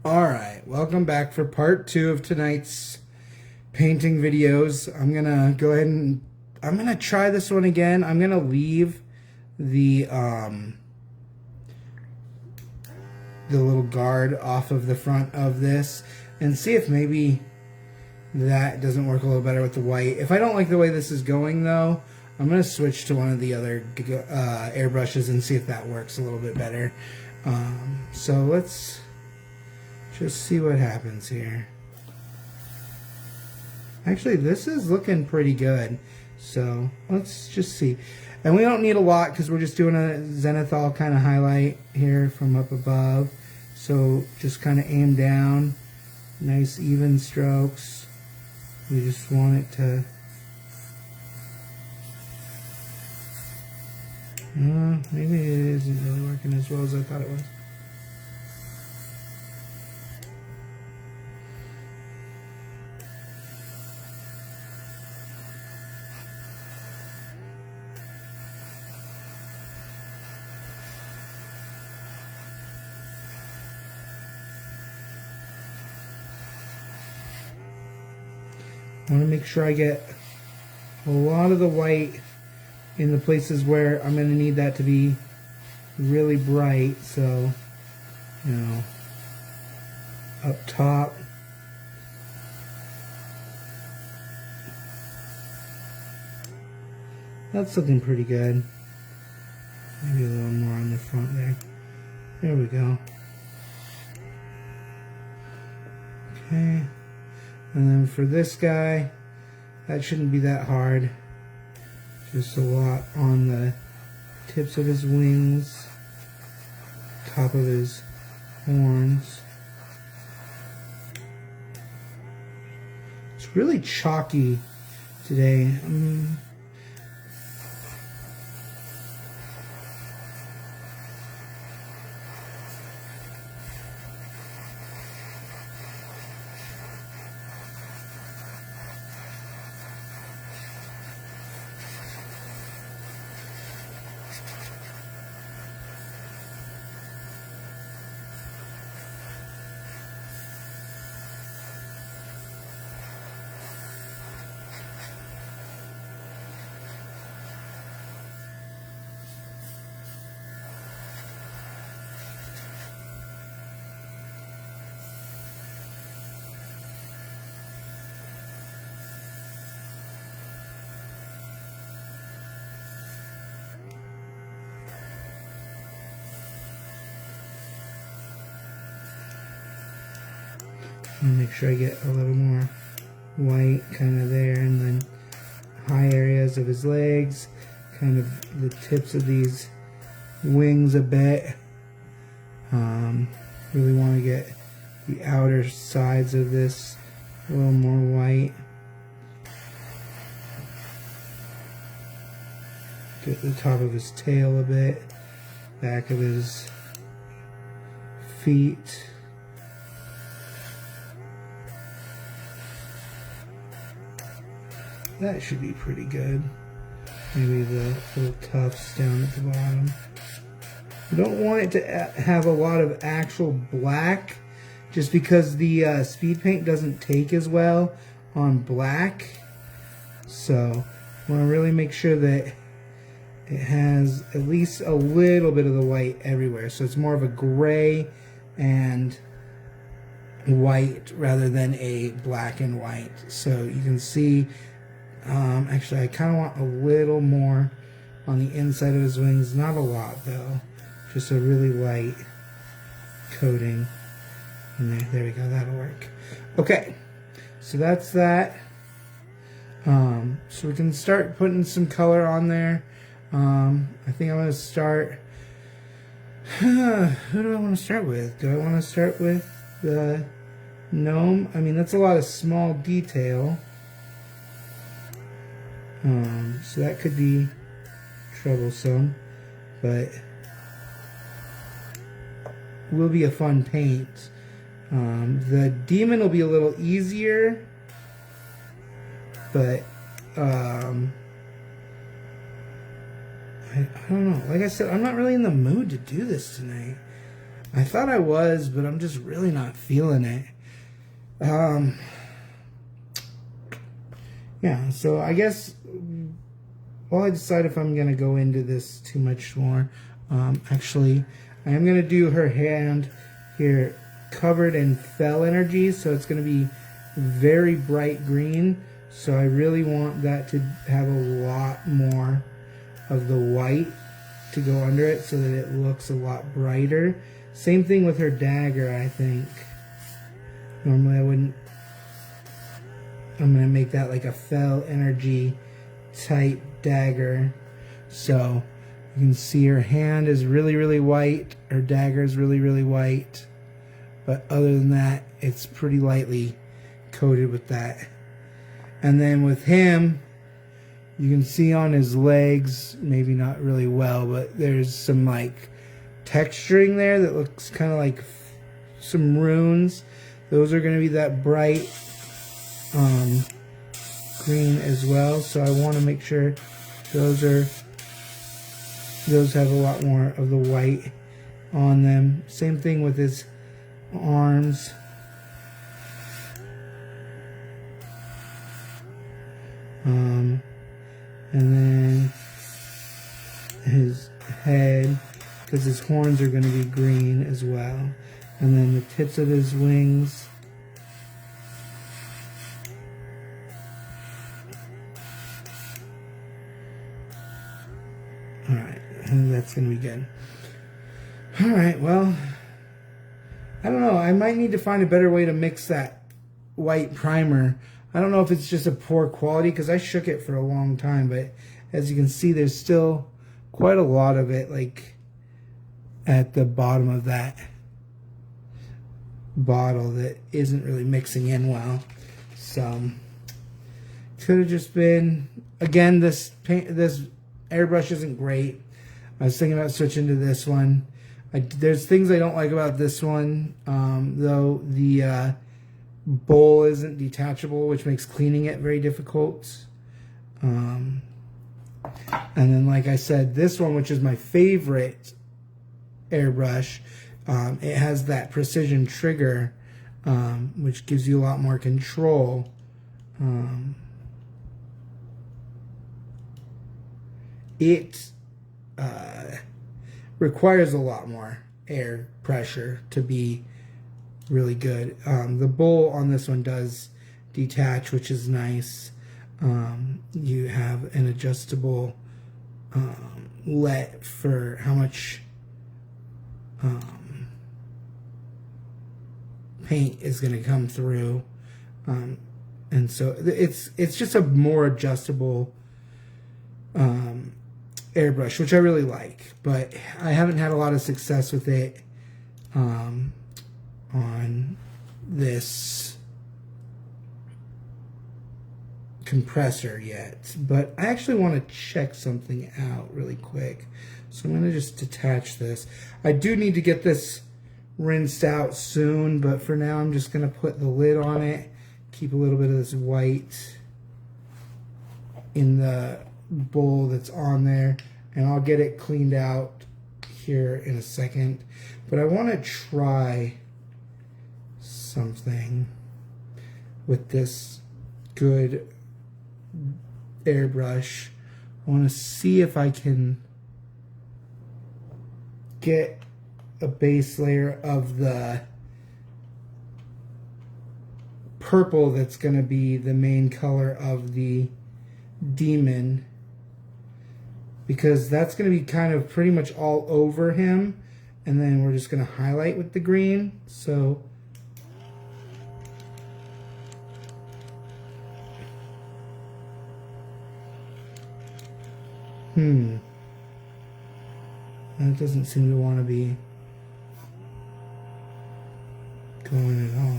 Alright, welcome back for part 2 of tonight's painting videos. I'm gonna go ahead and I'm gonna try this one again. I'm gonna leave the little guard off of the front of this and see if maybe that doesn't work a little better with the white. If I don't like the way this is going though, I'm gonna switch to one of the other airbrushes and see if that works a little bit better. So let's just see what happens here. Actually, this is looking pretty good. So let's just see. And we don't need a lot because we're just doing a zenithal kind of highlight here from up above. So just kind of aim down. Nice even strokes. We just want it to... maybe it isn't really working as well as I thought it was. I want to make sure I get a lot of the white in the places where I'm going to need that to be really bright. So, you know, up top. That's looking pretty good. Maybe a little more on the front there. There we go. Okay. And then for this guy, that shouldn't be that hard. Just a lot on the tips of his wings, top of his horns. It's really chalky today. Make sure I get a little more white kind of there, and then high areas of his legs, kind of the tips of these wings a bit. Really want to get the outer sides of this a little more white. Get the top of his tail a bit, back of his feet. That should be pretty good. Maybe the little tufts down at the bottom. I don't want it to have a lot of actual black, just because the speed paint doesn't take as well on black. So I want to really make sure that it has at least a little bit of the white everywhere. So it's more of a gray and white rather than a black and white. So you can see, actually I kind of want a little more on the inside of his wings. Not a lot though. Just a really light coating in there. There we go. That'll work. Okay. So that's that. So we can start putting some color on there. I think I'm going to start... who do I want to start with? Do I want to start with the gnome? I mean, that's a lot of small detail. So that could be troublesome, but will be a fun paint. The demon will be a little easier, but I don't know. Like I said, I'm not really in the mood to do this tonight. I thought I was, but I'm just really not feeling it. Yeah, so I guess while I decide if I'm going to go into this too much more, actually, I am going to do her hand here covered in fell energy, so it's going to be very bright green. So I really want that to have a lot more of the white to go under it so that it looks a lot brighter. Same thing with her dagger, I think. Normally I wouldn't. I'm going to make that like a fell energy type dagger. So you can see her hand is really, really white. Her dagger is really, really white. But other than that, it's pretty lightly coated with that. And then with him, you can see on his legs, maybe not really well, but there's some like texturing there that looks kind of like some runes. Those are going to be that bright green as well. So I want to make sure those have a lot more of the white on them. Same thing with his arms. And then his head, because his horns are going to be green as well. And then the tips of his wings. Alright, that's going to be good. Alright, well, I don't know. I might need to find a better way to mix that white primer. I don't know if it's just a poor quality because I shook it for a long time, but as you can see, there's still quite a lot of it like at the bottom of that bottle that isn't really mixing in well. So could have just been, again, this airbrush isn't great. I was thinking about switching to this one. There's things I don't like about this one, though. The bowl isn't detachable, which makes cleaning it very difficult. And then, like I said, this one, which is my favorite airbrush, it has that precision trigger, which gives you a lot more control. It requires a lot more air pressure to be really good. The bowl on this one does detach, which is nice. You have an adjustable let for how much paint is going to come through, and so it's just a more adjustable airbrush, which I really like, but I haven't had a lot of success with it on this compressor yet. But I actually want to check something out really quick, so I'm going to just detach this. I do need to get this rinsed out soon, but for now I'm just going to put the lid on it, keep a little bit of this white in the bowl that's on there, and I'll get it cleaned out here in a second. But I want to try something with this good airbrush. I want to see if I can get a base layer of the purple that's going to be the main color of the demon, because that's going to be kind of pretty much all over him, and then we're just going to highlight with the green. So that doesn't seem to want to be going at all.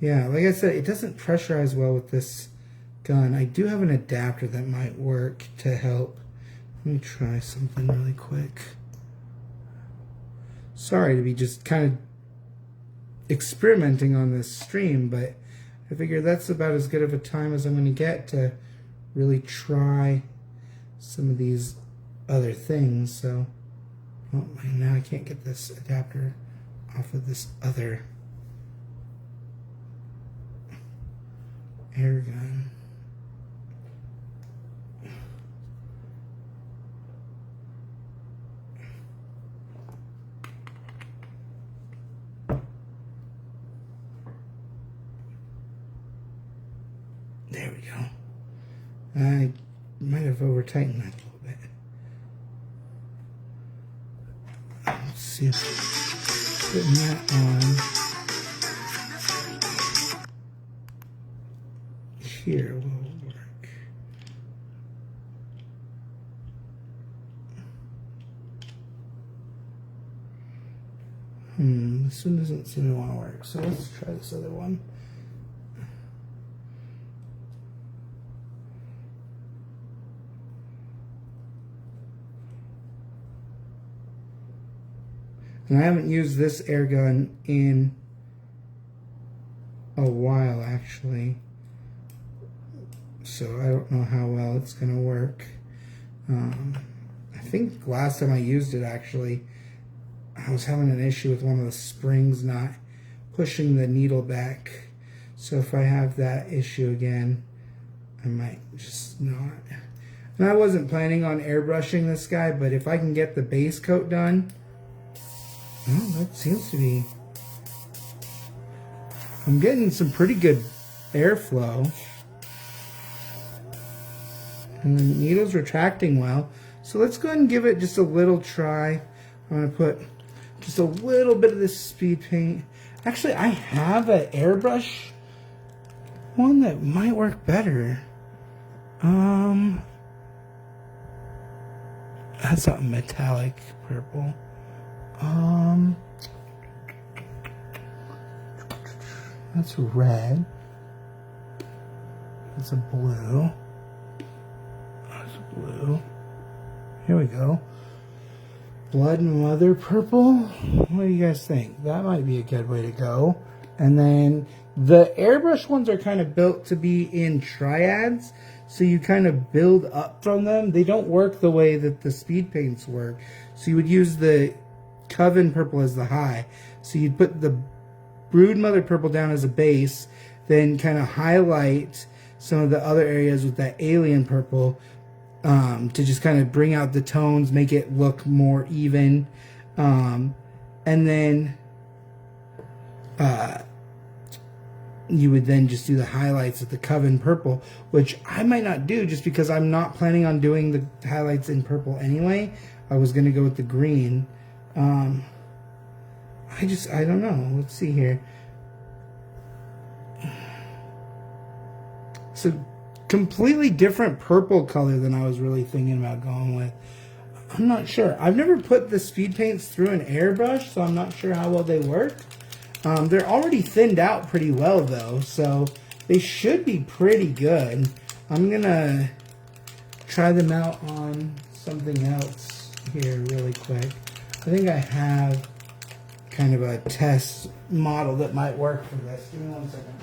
Yeah, like I said, it doesn't pressurize well with this gun. I do have an adapter that might work to help. Let me try something really quick. Sorry to be just kind of experimenting on this stream, but I figure that's about as good of a time as I'm going to get to really try some of these other things. So Oh, now I can't get this adapter off of this other air gun. There we go. I might have over-tightened that a little bit. Let's see if putting that on here will work. This one doesn't seem to want to work, so let's try this other one. And I haven't used this air gun in a while, actually. So I don't know how well it's going to work. I think last time I used it, actually, I was having an issue with one of the springs not pushing the needle back. So if I have that issue again, I might just not. And I wasn't planning on airbrushing this guy, but if I can get the base coat done, well, that seems to be... I'm getting some pretty good airflow. And the needle's retracting well. So let's go ahead and give it just a little try. I'm going to put just a little bit of this speed paint. Actually, I have an airbrush one that might work better. That's a metallic purple. That's red. That's a blue. That's a blue. Here we go. Blood Mother purple. What do you guys think? That might be a good way to go. And then the airbrush ones are kind of built to be in triads, so you kind of build up from them. They don't work the way that the speed paints work. So you would use the Coven purple as the high. So you'd put the Brood Mother purple down as a base, then kind of highlight some of the other areas with that Alien purple to just kind of bring out the tones, make it look more even. And then you would then just do the highlights with the Coven purple, which I might not do just because I'm not planning on doing the highlights in purple anyway. I was going to go with the green. I don't know. Let's see here. It's a completely different purple color than I was really thinking about going with. I'm not sure. I've never put the speed paints through an airbrush, so I'm not sure how well they work. They're already thinned out pretty well, though, so they should be pretty good. I'm going to try them out on something else here really quick. I think I have kind of a test model that might work for this. Give me 1 second.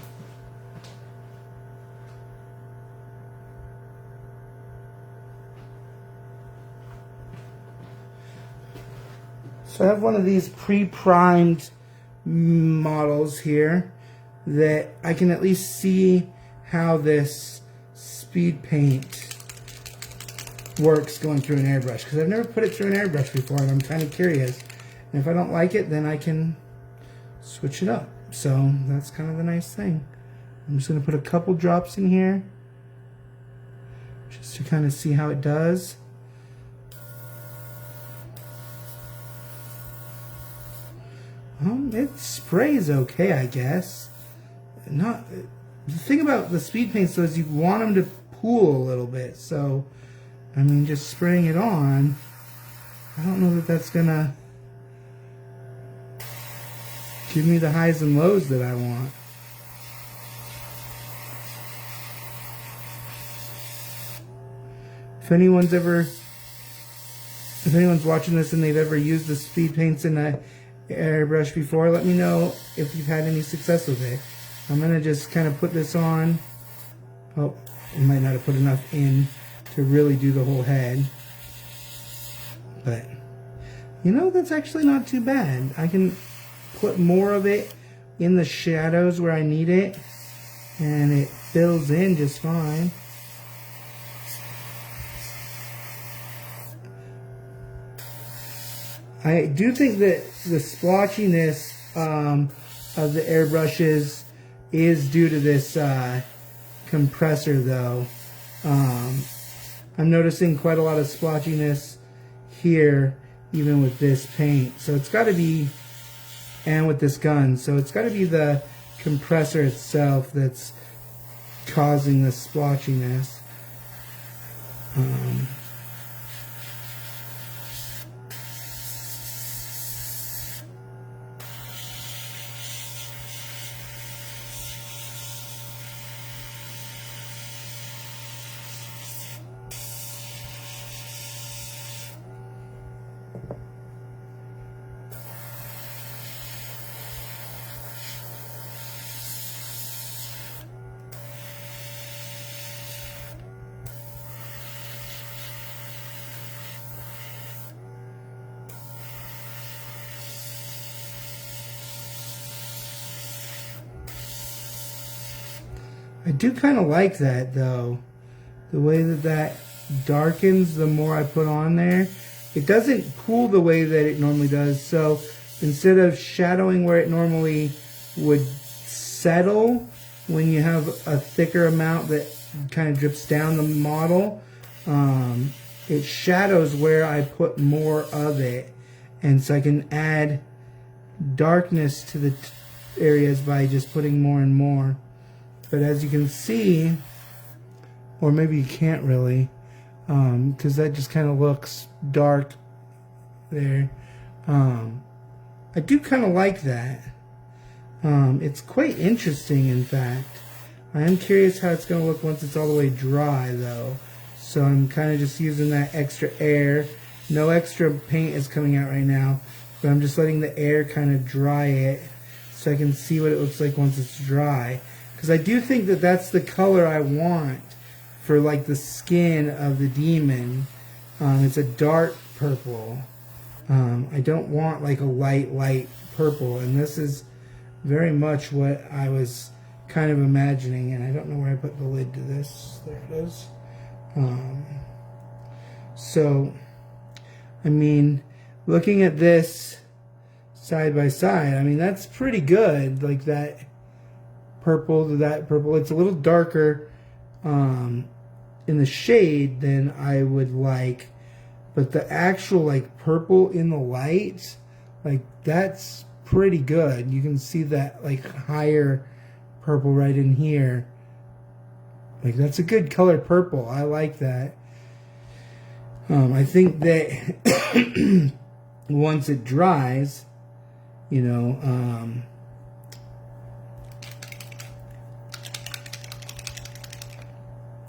So I have one of these pre-primed models here that I can at least see how this speed paint works going through an airbrush, because I've never put it through an airbrush before and I'm kind of curious. And if I don't like it, then I can switch it up. So that's kind of the nice thing. I'm just going to put a couple drops in here just to kind of see how it does. It sprays okay, I guess. The thing about the speed paints though is you want them to pool a little bit. So, I mean, just spraying it on, I don't know that that's gonna give me the highs and lows that I want. If anyone's watching this and they've ever used the speed paints in a airbrush before, let me know if you've had any success with it. I'm gonna just kind of put this on. Oh, I might not have put enough in to really do the whole head, but You know, that's actually not too bad. I can put more of it in the shadows where I need it, and it fills in just fine. I do think that the splotchiness of the airbrushes is due to this compressor, though. I'm noticing quite a lot of splotchiness here, even with this paint. So it's got to be, and with this gun, so it's got to be the compressor itself that's causing the splotchiness. I do kind of like that, though. The way that that darkens the more I put on there. It doesn't pool the way that it normally does. So instead of shadowing where it normally would settle, when you have a thicker amount that kind of drips down the model, it shadows where I put more of it. And so I can add darkness to the areas by just putting more and more. But as you can see, or maybe you can't really, because that just kind of looks dark there. I do kind of like that. It's quite interesting, in fact. I am curious how it's going to look once it's all the way dry, though. So I'm kind of just using that extra air. No extra paint is coming out right now, but I'm just letting the air kind of dry it so I can see what it looks like once it's dry. Because I do think that that's the color I want for like the skin of the demon. It's a dark purple. I don't want like a light purple, and this is very much what I was kind of imagining. And I don't know where I put the lid to this. There it is. So, I mean, looking at this side by side, I mean, that's pretty good. Like that purple to that purple. It's a little darker in the shade than I would like, but the actual like purple in the light, like that's pretty good. You can see that like higher purple right in here. Like that's a good color purple. I like that. I think that once it dries, you know,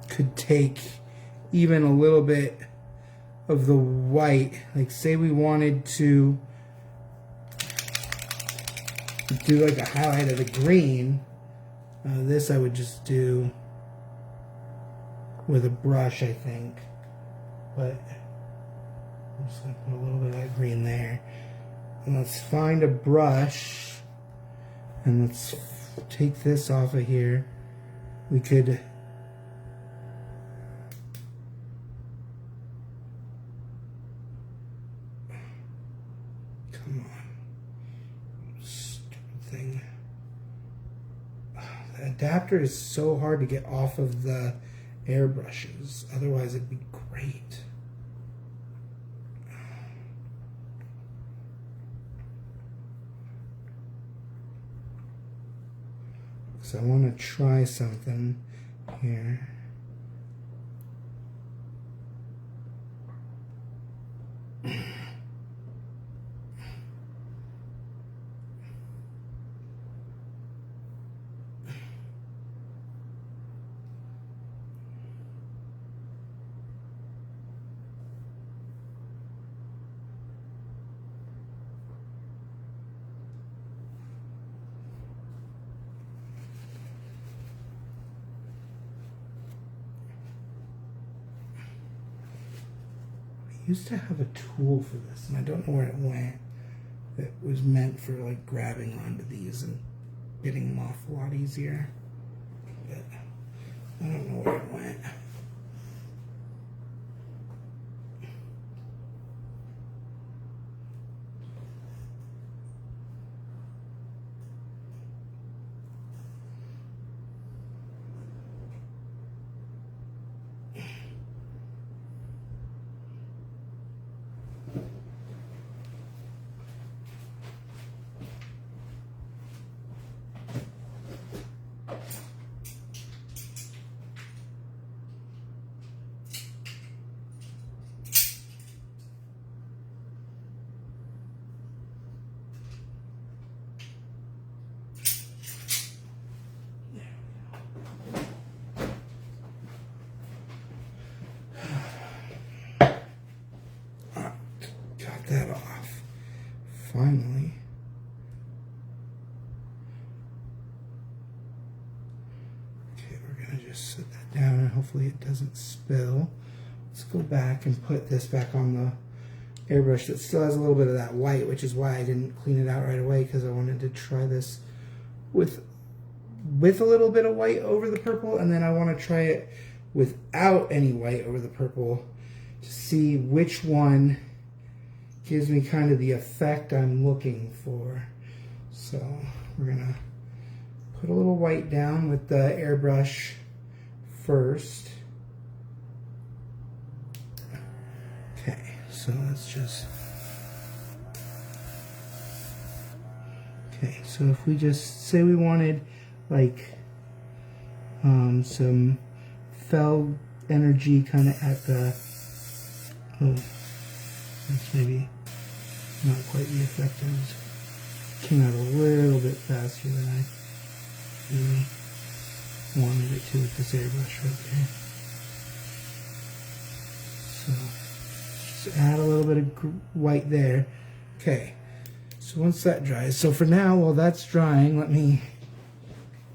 could take even a little bit of the white. Like say we wanted to do like a highlight of the green. This I would just do with a brush, I think. But I'm just going to put a little bit of that green there. And let's find a brush. And let's take this off of here. We could... Come on. Stupid thing. The adapter is so hard to get off of the airbrushes. Otherwise it'd be great. So I want to try something here. used to have a tool for this, and I don't know where it went. It was meant for like grabbing onto these and getting them off a lot easier. But I don't know where it went. That off finally. Okay, we're gonna just set that down and hopefully it doesn't spill. Let's go back and put this back on the airbrush that still has a little bit of that white, which is why I didn't clean it out right away, because I wanted to try this with a little bit of white over the purple, and then I want to try it without any white over the purple to see which one gives me kind of the effect I'm looking for. So we're gonna put a little white down with the airbrush first. Okay, so let's just, okay, so if we just say we wanted like some fell energy kind of at the, oh, that's maybe not quite the effect. It came out a little bit faster than I really wanted it to with this airbrush right there. So just add a little bit of white there. Okay, so once that dries, so for now while that's drying, let me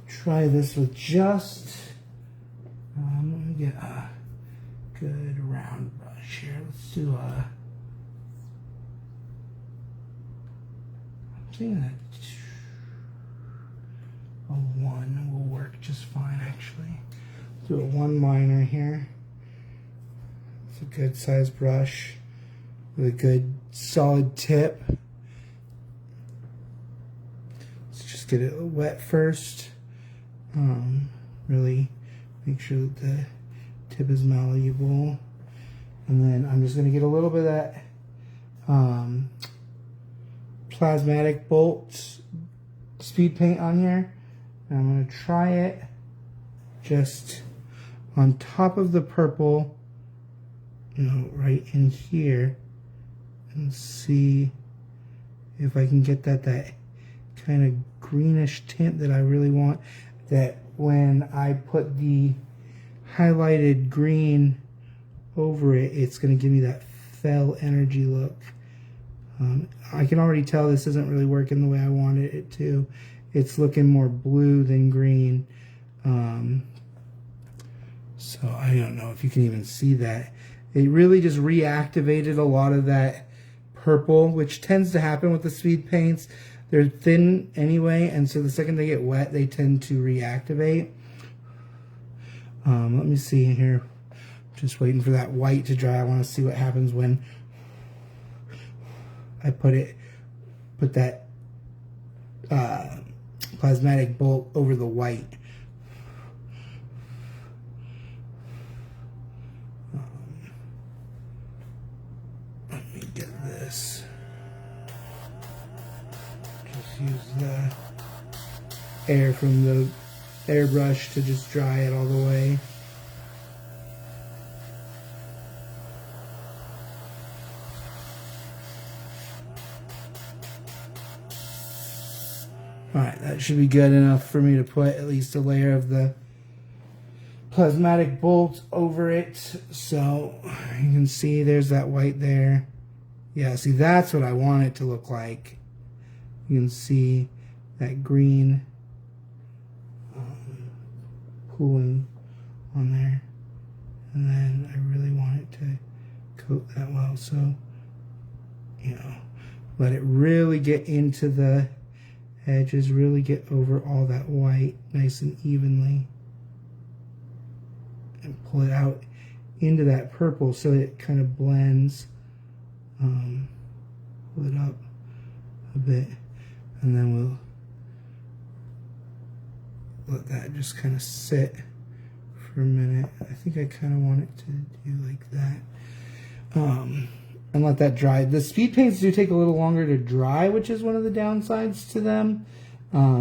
try this with just, let me get a good round brush here. Let's do a, I think that a 1 will work just fine actually. Do a 1 liner here. It's a good sized brush with a good solid tip. Let's just get it wet first. Really make sure that the tip is malleable. And then I'm just going to get a little bit of that plasmatic bolt speed paint on here, and I'm going to try it just on top of the purple, you know, right in here, and see if I can get that kind of greenish tint that I really want, that when I put the highlighted green over it, it's going to give me that fell energy look. I can already tell this isn't really working the way I wanted it to. It's looking more blue than green. So I don't know if you can even see that. It really just reactivated a lot of that purple, which tends to happen with the speed paints. They're thin anyway, and so the second they get wet, they tend to reactivate. Let me see here. Just waiting for that white to dry. I want to see what happens when I put that plasmatic bolt over the white. Let me get this. Just use the air from the airbrush to just dry it all the way. Alright, that should be good enough for me to put at least a layer of the plasmatic bolt over it. So you can see there's that white there. Yeah, see, that's what I want it to look like. You can see that green pooling on there. And then I really want it to coat that well. So, you know, let it really get into the edges, really get over all that white nice and evenly, and pull it out into that purple so it kind of blends. Pull it up a bit, and then we'll let that just kind of sit for a minute. I think I kind of want it to do like that, and let that dry. The speed paints do take a little longer to dry, which is one of the downsides to them,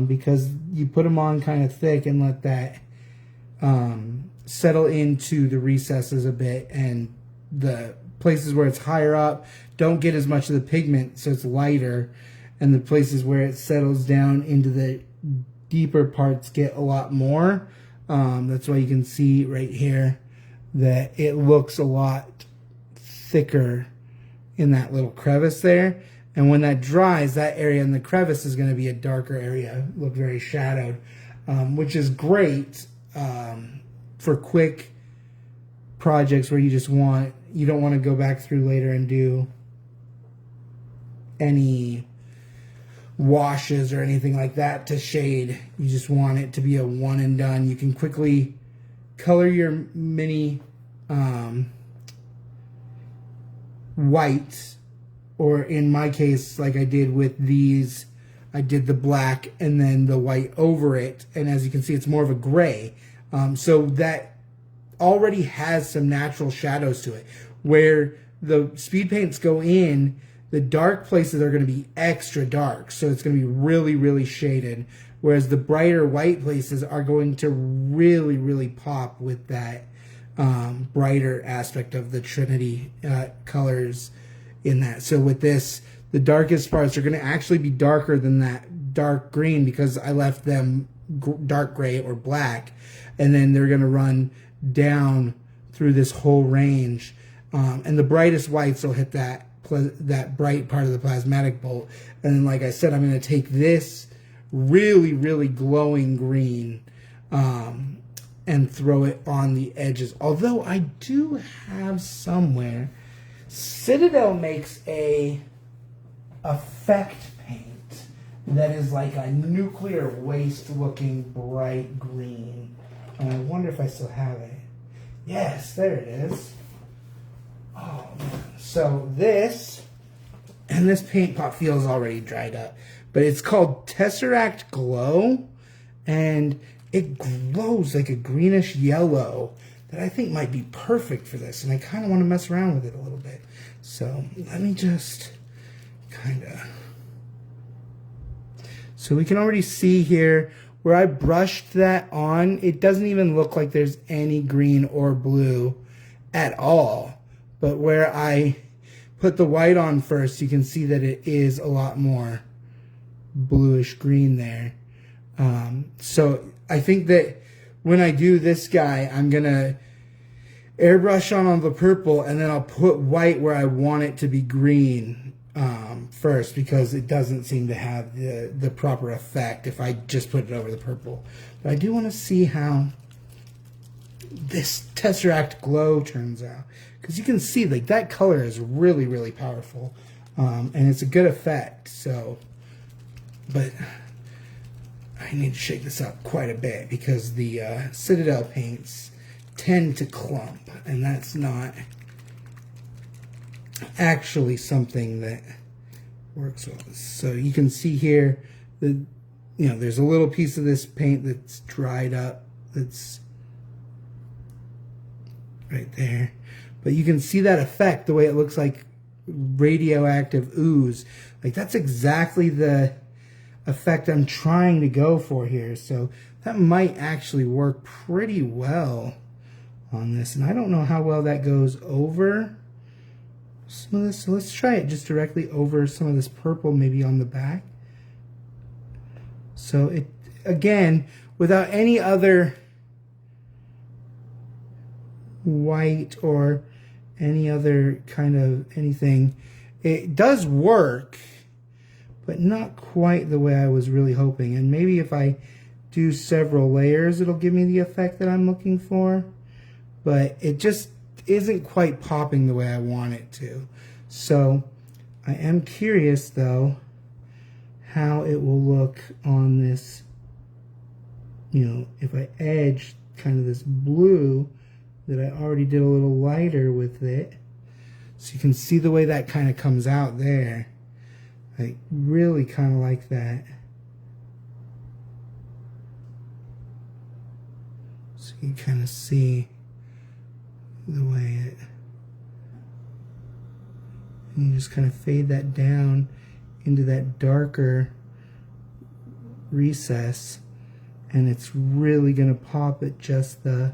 because you put them on kind of thick and let that settle into the recesses a bit, and the places where it's higher up don't get as much of the pigment, so it's lighter, and the places where it settles down into the deeper parts get a lot more. That's why you can see right here that it looks a lot thicker in that little crevice there, and when that dries, that area in the crevice is going to be a darker area, look very shadowed, which is great for quick projects where you don't want to go back through later and do any washes or anything like that to shade. You just want it to be a one and done. You can quickly color your mini white, or in my case, like I did with these, I did the black and then the white over it, and as you can see, it's more of a gray. So that already has some natural shadows to it. Where the speed paints go in, the dark places are going to be extra dark, so it's going to be really, really shaded, whereas the brighter white places are going to really, really pop with that brighter aspect of the Trinity colors in that. So with this, the darkest parts are going to actually be darker than that dark green, because I left them dark gray or black, and then they're going to run down through this whole range, and the brightest whites will hit that bright part of the plasmatic bolt. And then, like I said, I'm going to take this really, really glowing green and throw it on the edges. Although I do have somewhere, Citadel makes a effect paint that is like a nuclear waste looking bright green. And I wonder if I still have it. Yes, there it is. Oh, man. So this, and this paint pot feels already dried up, but it's called Tesseract Glow, and it glows like a greenish yellow that I think might be perfect for this, and I kind of want to mess around with it a little bit. So let me just kind of... So we can already see here where I brushed that on, it doesn't even look like there's any green or blue at all. But where I put the white on first, you can see that it is a lot more bluish green there. So I think that when I do this guy, I'm going to airbrush on the purple, and then I'll put white where I want it to be green first, because it doesn't seem to have the proper effect if I just put it over the purple. But I do want to see how this Tesseract Glow turns out, because you can see like that color is really, really powerful, and it's a good effect. So, but I need to shake this up quite a bit, because the Citadel paints tend to clump, and that's not actually something that works well. So you can see here that, you know, there's a little piece of this paint that's dried up, that's right there, but you can see that effect, the way it looks like radioactive ooze. Like, that's exactly the effect I'm trying to go for here. So that might actually work pretty well on this, and I don't know how well that goes over some of this. So let's try it just directly over some of this purple, maybe on the back. So it, again, without any other white or any other kind of anything, it does work, but not quite the way I was really hoping. And maybe if I do several layers, it'll give me the effect that I'm looking for. But it isn't quite popping the way I want it to. So I am curious though how it will look on this, you know, if I edge kind of this blue that I already did a little lighter with it. So you can see the way that kind of comes out there. I really kind of like that. So you can kind of see the way it, and you just kind of fade that down into that darker recess, and it's really going to pop at just the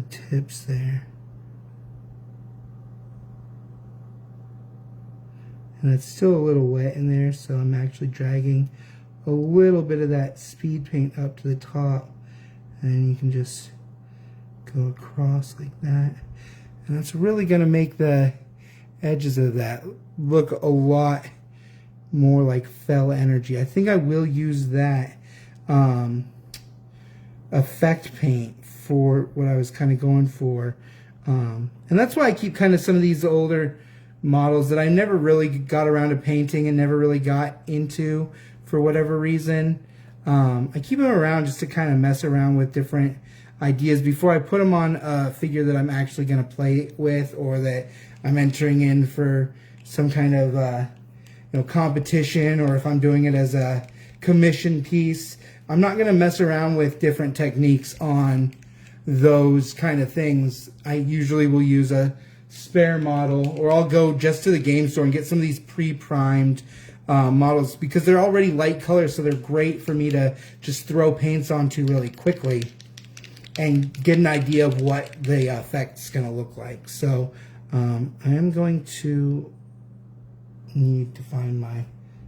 tips there. And it's still a little wet in there, so I'm actually dragging a little bit of that speed paint up to the top, and you can just go across like that. And that's really going to make the edges of that look a lot more like fell energy. I think I will use that effect paint for what I was kind of going for. And that's why I keep kind of some of these older models that I never really got around to painting and never really got into for whatever reason. I keep them around just to kind of mess around with different ideas before I put them on a figure that I'm actually going to play with, or that I'm entering in for some kind of you know, competition, or if I'm doing it as a commission piece. I'm not going to mess around with different techniques on those kind of things. I usually will use a spare model, or I'll go just to the game store and get some of these pre-primed models, because they're already light colors, so they're great for me to just throw paints onto really quickly and get an idea of what the effect's going to look like. So I am going to need to find my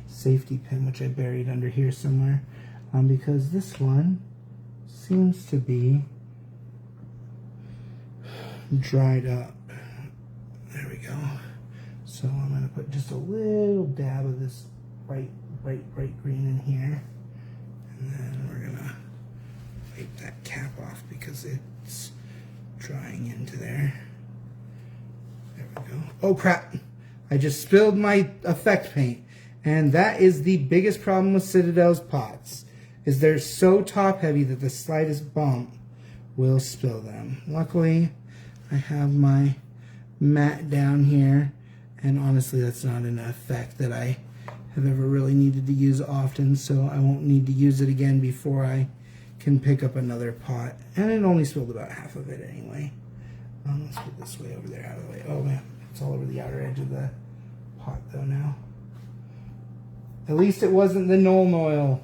safety pin, which I buried under here somewhere, because this one seems to be dried up. There we go. So I'm going to put just a little dab of this bright green in here, and then we're going to wipe that cap off because it's drying into there. There we go. Oh crap! I just spilled my effect paint, and that is the biggest problem with Citadel's pots, is they're so top heavy that the slightest bump will spill them. Luckily, I have my mat down here, and honestly that's not an effect that I have ever really needed to use often, so I won't need to use it again before I can pick up another pot. And it only spilled about half of it anyway. Let's put this way over there, out of the way. Oh man, it's all over the outer edge of the pot though now. At least it wasn't the Nuln Oil.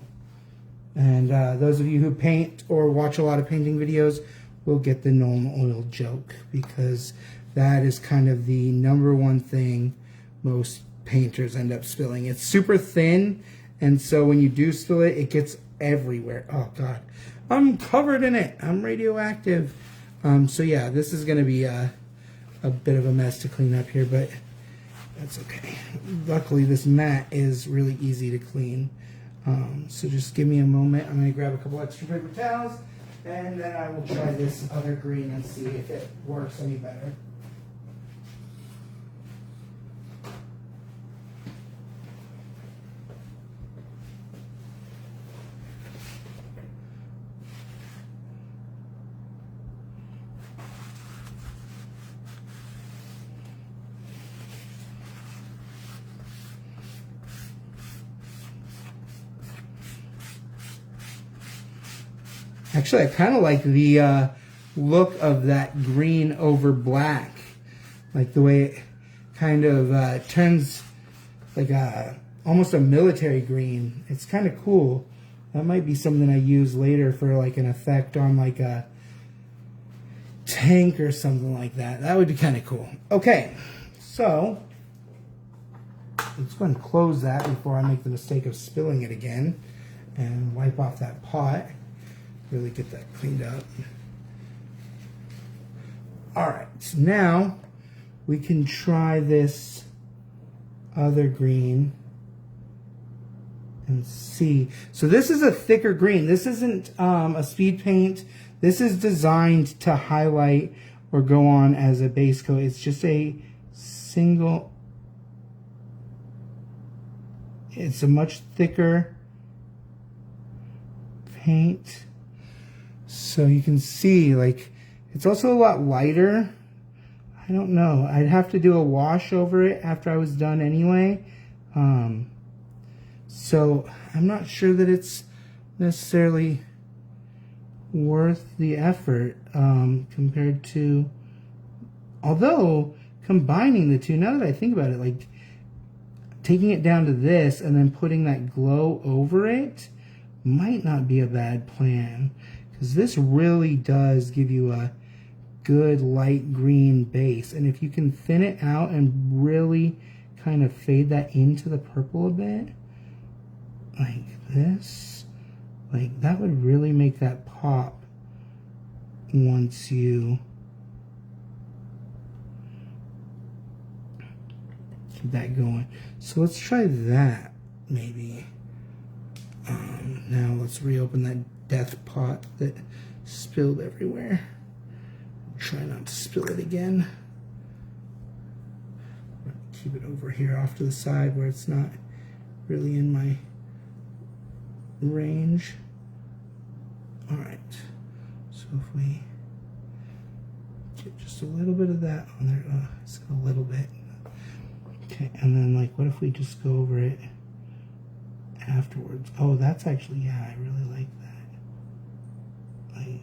And those of you who paint or watch a lot of painting videos will get the Nuln Oil joke, because that is kind of the #1 thing most painters end up spilling. It's super thin, and so when you do spill it, it gets everywhere. Oh god, I'm covered in it. I'm radioactive. So yeah, this is going to be a bit of a mess to clean up here, but that's okay. Luckily, this mat is really easy to clean. So just give me a moment. I'm going to grab a couple extra paper towels, and then I will try this other green and see if it works any better. Actually, I kind of like the look of that green over black. Like the way it kind of turns like almost a military green. It's kind of cool. That might be something I use later for like an effect on like a tank or something like that. That would be kind of cool. Okay, so let's go and close that before I make the mistake of spilling it again, and wipe off that pot. Really get that cleaned up. Alright, so now we can try this other green and see. So this is a thicker green. This isn't a speed paint This is designed to highlight or go on as a base coat. It's just a single, it's a much thicker paint. So you can see, like, it's also a lot lighter. I don't know. I'd have to do a wash over it after I was done anyway. So I'm not sure that it's necessarily worth the effort compared to, although combining the two, now that I think about it, like taking it down to this and then putting that glow over it might not be a bad plan, because this really does give you a good light green base, and if you can thin it out and really kind of fade that into the purple a bit like this, like that would really make that pop once you keep that going. So let's try that maybe. Now let's reopen that death pot that spilled everywhere. Try not to spill it again. Keep it over here off to the side where it's not really in my range. Alright, so if we get just a little bit of that on there, it's a little bit. Okay, and then like, what if we just go over it afterwards? Oh, that's actually, yeah, I really like that. Like,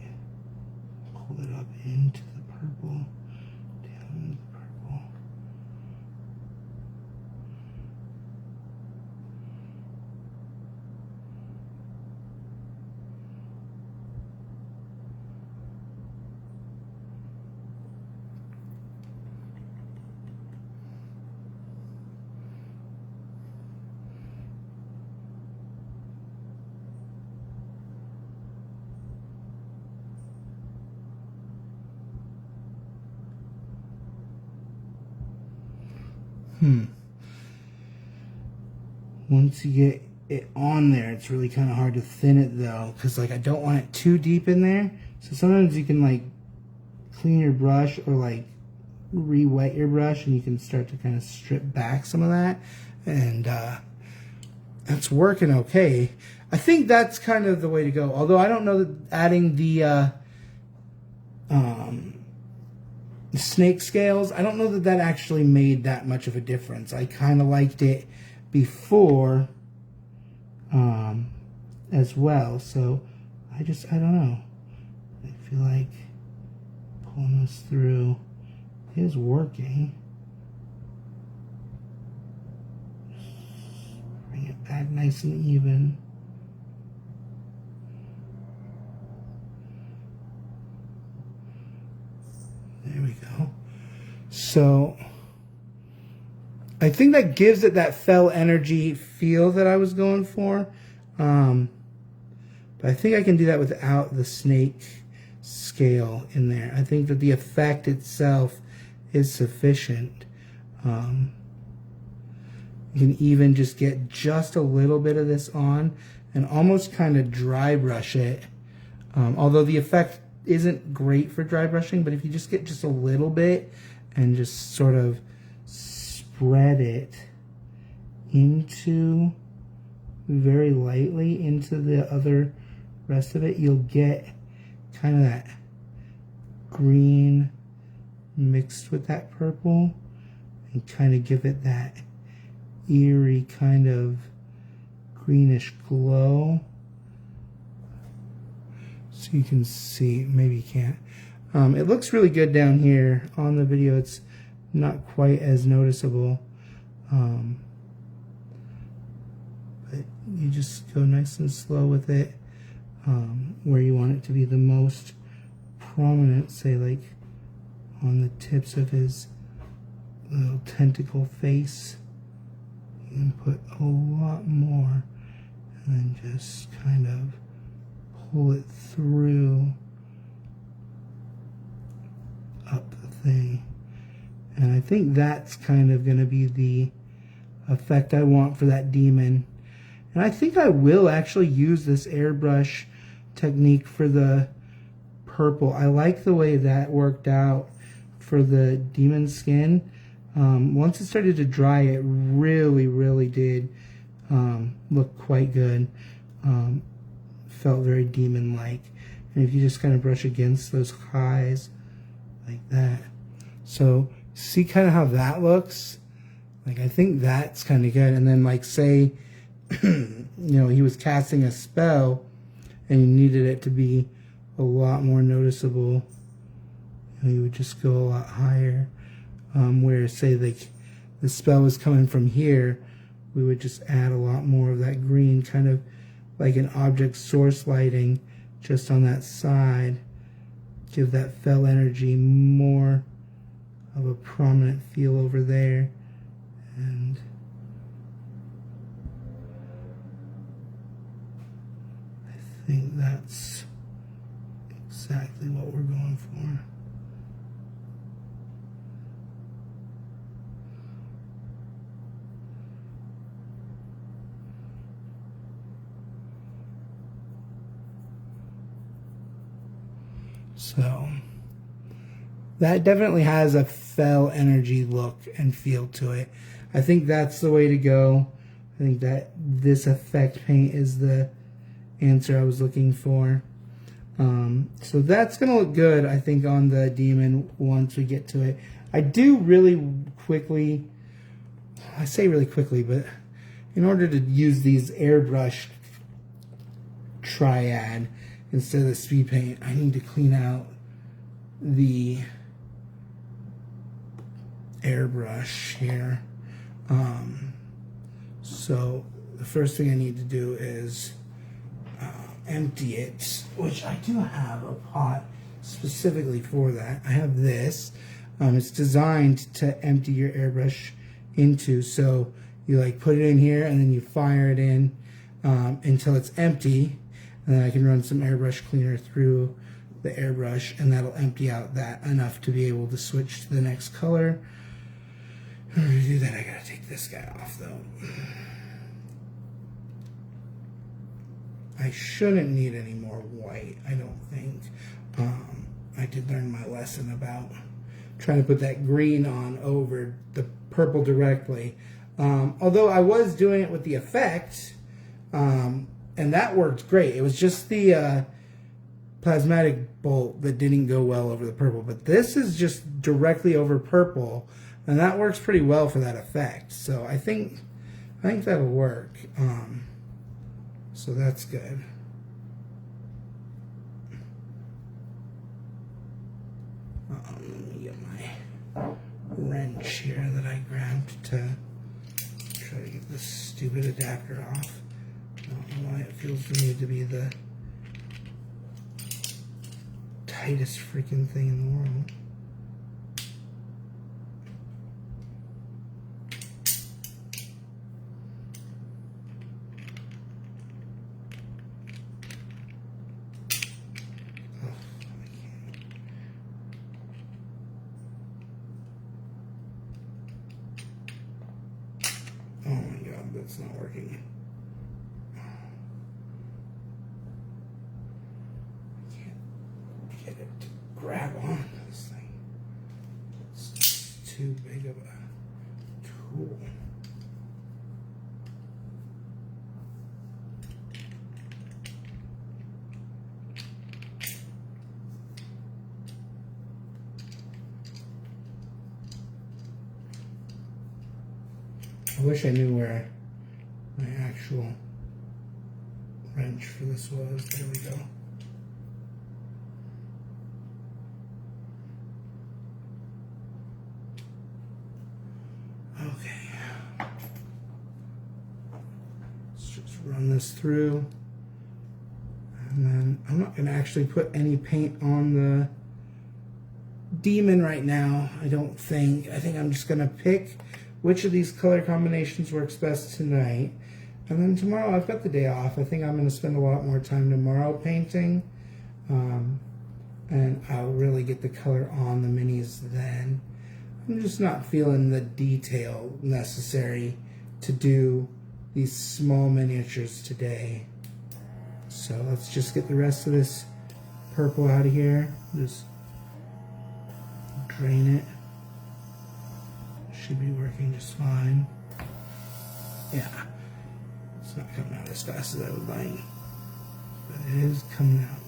pull it up into the purple, down into the purple. Once you get it on there, it's really kind of hard to thin it though, because like I don't want it too deep in there. So sometimes you can like clean your brush or like re-wet your brush, and you can start to kind of strip back some of that, and that's working okay. I think that's kind of the way to go. Although I don't know that adding the snake scales, I don't know that that actually made that much of a difference. I kind of liked it before as well, so I don't know. I feel like pulling this through is working. Just bring it back nice and even. There we go. So I think that gives it that fell energy feel that I was going for. But I think I can do that without the snake scale in there. I think that the effect itself is sufficient. You can even just get just a little bit of this on and almost kind of dry brush it. Although the effect isn't great for dry brushing, but if you just get just a little bit and just sort of spread it into very lightly into the other rest of it, you'll get kind of that green mixed with that purple and kind of give it that eerie kind of greenish glow. So you can see, maybe you can't. It looks really good down here. On the video it's not quite as noticeable. But you just go nice and slow with it, where you want it to be the most prominent, say like on the tips of his little tentacle face. You can put a lot more and then just kind of pull it through up the thing. And I think that's kind of going to be the effect I want for that demon. And I think I will actually use this airbrush technique for the purple. I like the way that worked out for the demon skin. Once it started to dry, it really did look quite good. Felt very demon-like. And if you just kind of brush against those highs like that. So see kind of how that looks? Like, I think that's kind of good. And then, like, say, you know, he was casting a spell and you needed it to be a lot more noticeable, and you would just go a lot higher. Where, say, like, the spell was coming from here, we would just add a lot more of that green, kind of like an object source lighting just on that side. Give that fell energy more of a prominent feel over there. And I think that's exactly what we're going for. So that definitely has a fell energy look and feel to it. I think that's the way to go. I think that this effect paint is the answer I was looking for. So that's going to look good, I think, on the demon once we get to it. I do really quickly, I say really quickly, but in order to use these airbrush triad instead of the speed paint, I need to clean out the airbrush here. So the first thing I need to do is empty it, which I do have a pot specifically for that. I have this. It's designed to empty your airbrush into, so you like put it in here and then you fire it in until it's empty, and then I can run some airbrush cleaner through the airbrush and that'll empty out that enough to be able to switch to the next color. In order to do that, I gotta take this guy off though. I shouldn't need any more white, I don't think. I did learn my lesson about trying to put that green on over the purple directly. Although I was doing it with the effect, and that worked great. It was just the plasmatic bolt that didn't go well over the purple. But this is just directly over purple, and that works pretty well for that effect. So I think that'll work. So that's good. Let me get my wrench here that I grabbed to try to get this stupid adapter off. I don't know why it feels to me to be the tightest freaking thing in the world. Oh my god, that's not working. I can't get it to grab on this thing. It's just too big of a tool. I wish I knew where my actual wrench for this was. There we go. Okay. Let's just run this through. And then I'm not going to actually put any paint on the demon right now, I don't think. I think I'm just going to pick which of these color combinations works best tonight. And then tomorrow, I've got the day off. I think I'm going to spend a lot more time tomorrow painting. And I'll really get the color on the minis then. I'm just not feeling the detail necessary to do these small miniatures today. So let's just get the rest of this purple out of here. Just drain it. Should be working just fine. Yeah, it's not coming out as fast as I would like, but it is coming out.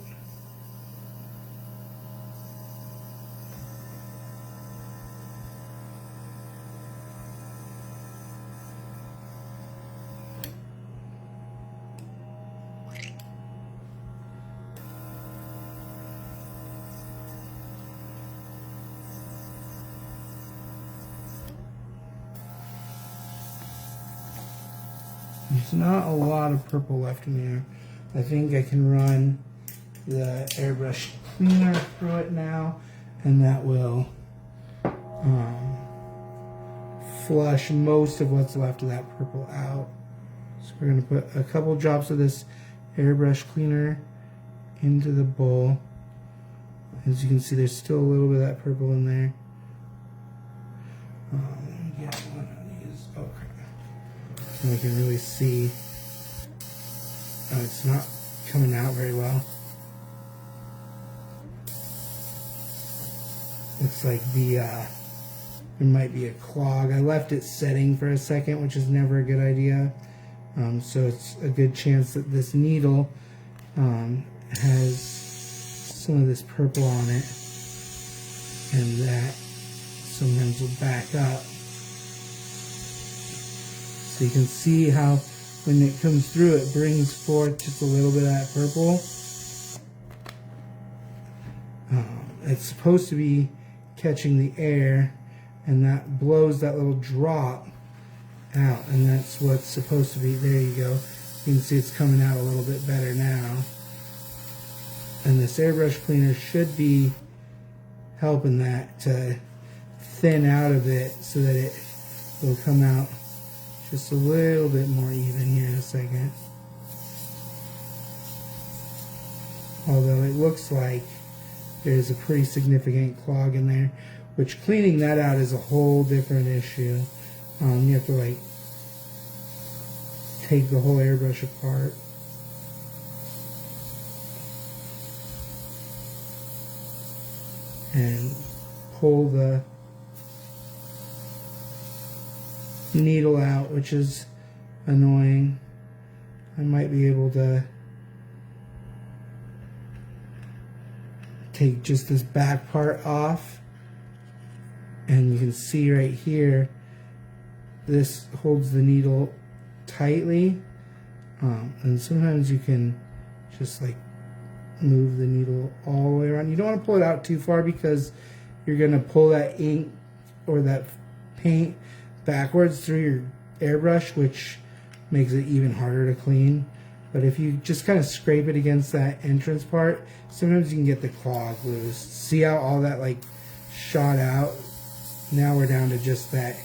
There's not a lot of purple left in here. I think I can run the airbrush cleaner through it now, and that will flush most of what's left of that purple out. So we're going to put a couple drops of this airbrush cleaner into the bowl. As you can see, there's still a little bit of that purple in there. Get one of these. Oh, crap. And we can really see it's not coming out very well. Looks like there might be a clog. I left it setting for a second, which is never a good idea. So it's a good chance that this needle has some of this purple on it, and that sometimes will back up. So you can see how when it comes through, it brings forth just a little bit of that purple. It's supposed to be catching the air, and that blows that little drop out, and that's what's supposed to be. There you go. You can see it's coming out a little bit better now. And this airbrush cleaner should be helping that to thin out a bit so that it will come out just a little bit more even here in a second. Although it looks like there's a pretty significant clog in there, which cleaning that out is a whole different issue. You have to like take the whole airbrush apart. And pull the needle out, which is annoying. I might be able to take just this back part off, and you can see right here this holds the needle tightly, and sometimes you can just like move the needle all the way around. You don't want to pull it out too far because you're going to pull that ink or that paint backwards through your airbrush, which makes it even harder to clean. But if you just kind of scrape it against that entrance part, sometimes you can get the clog loose. See how all that like shot out? Now we're down to just that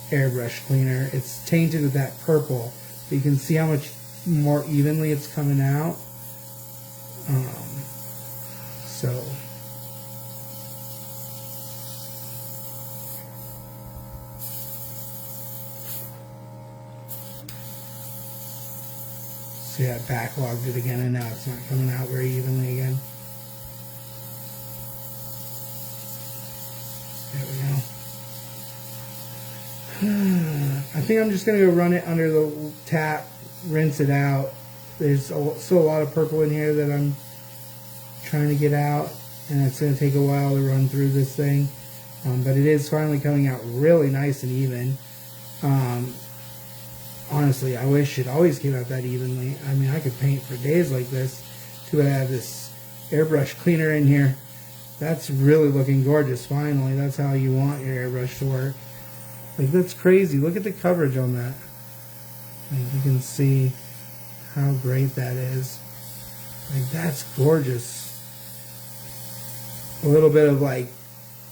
airbrush cleaner. It's tainted with that purple, but you can see how much more evenly it's coming out. So see, I backlogged it again, and now it's not coming out very evenly again. There we go. I think I'm just going to go run it under the tap, rinse it out. There's still a lot of purple in here that I'm trying to get out, and it's going to take a while to run through this thing. But it is finally coming out really nice and even. Honestly, I wish it always came out that evenly. I mean, I could paint for days like this. Too bad I have this airbrush cleaner in here. That's really looking gorgeous, finally. That's how you want your airbrush to work. Like, that's crazy. Look at the coverage on that. Like, you can see how great that is. Like, that's gorgeous. A little bit of like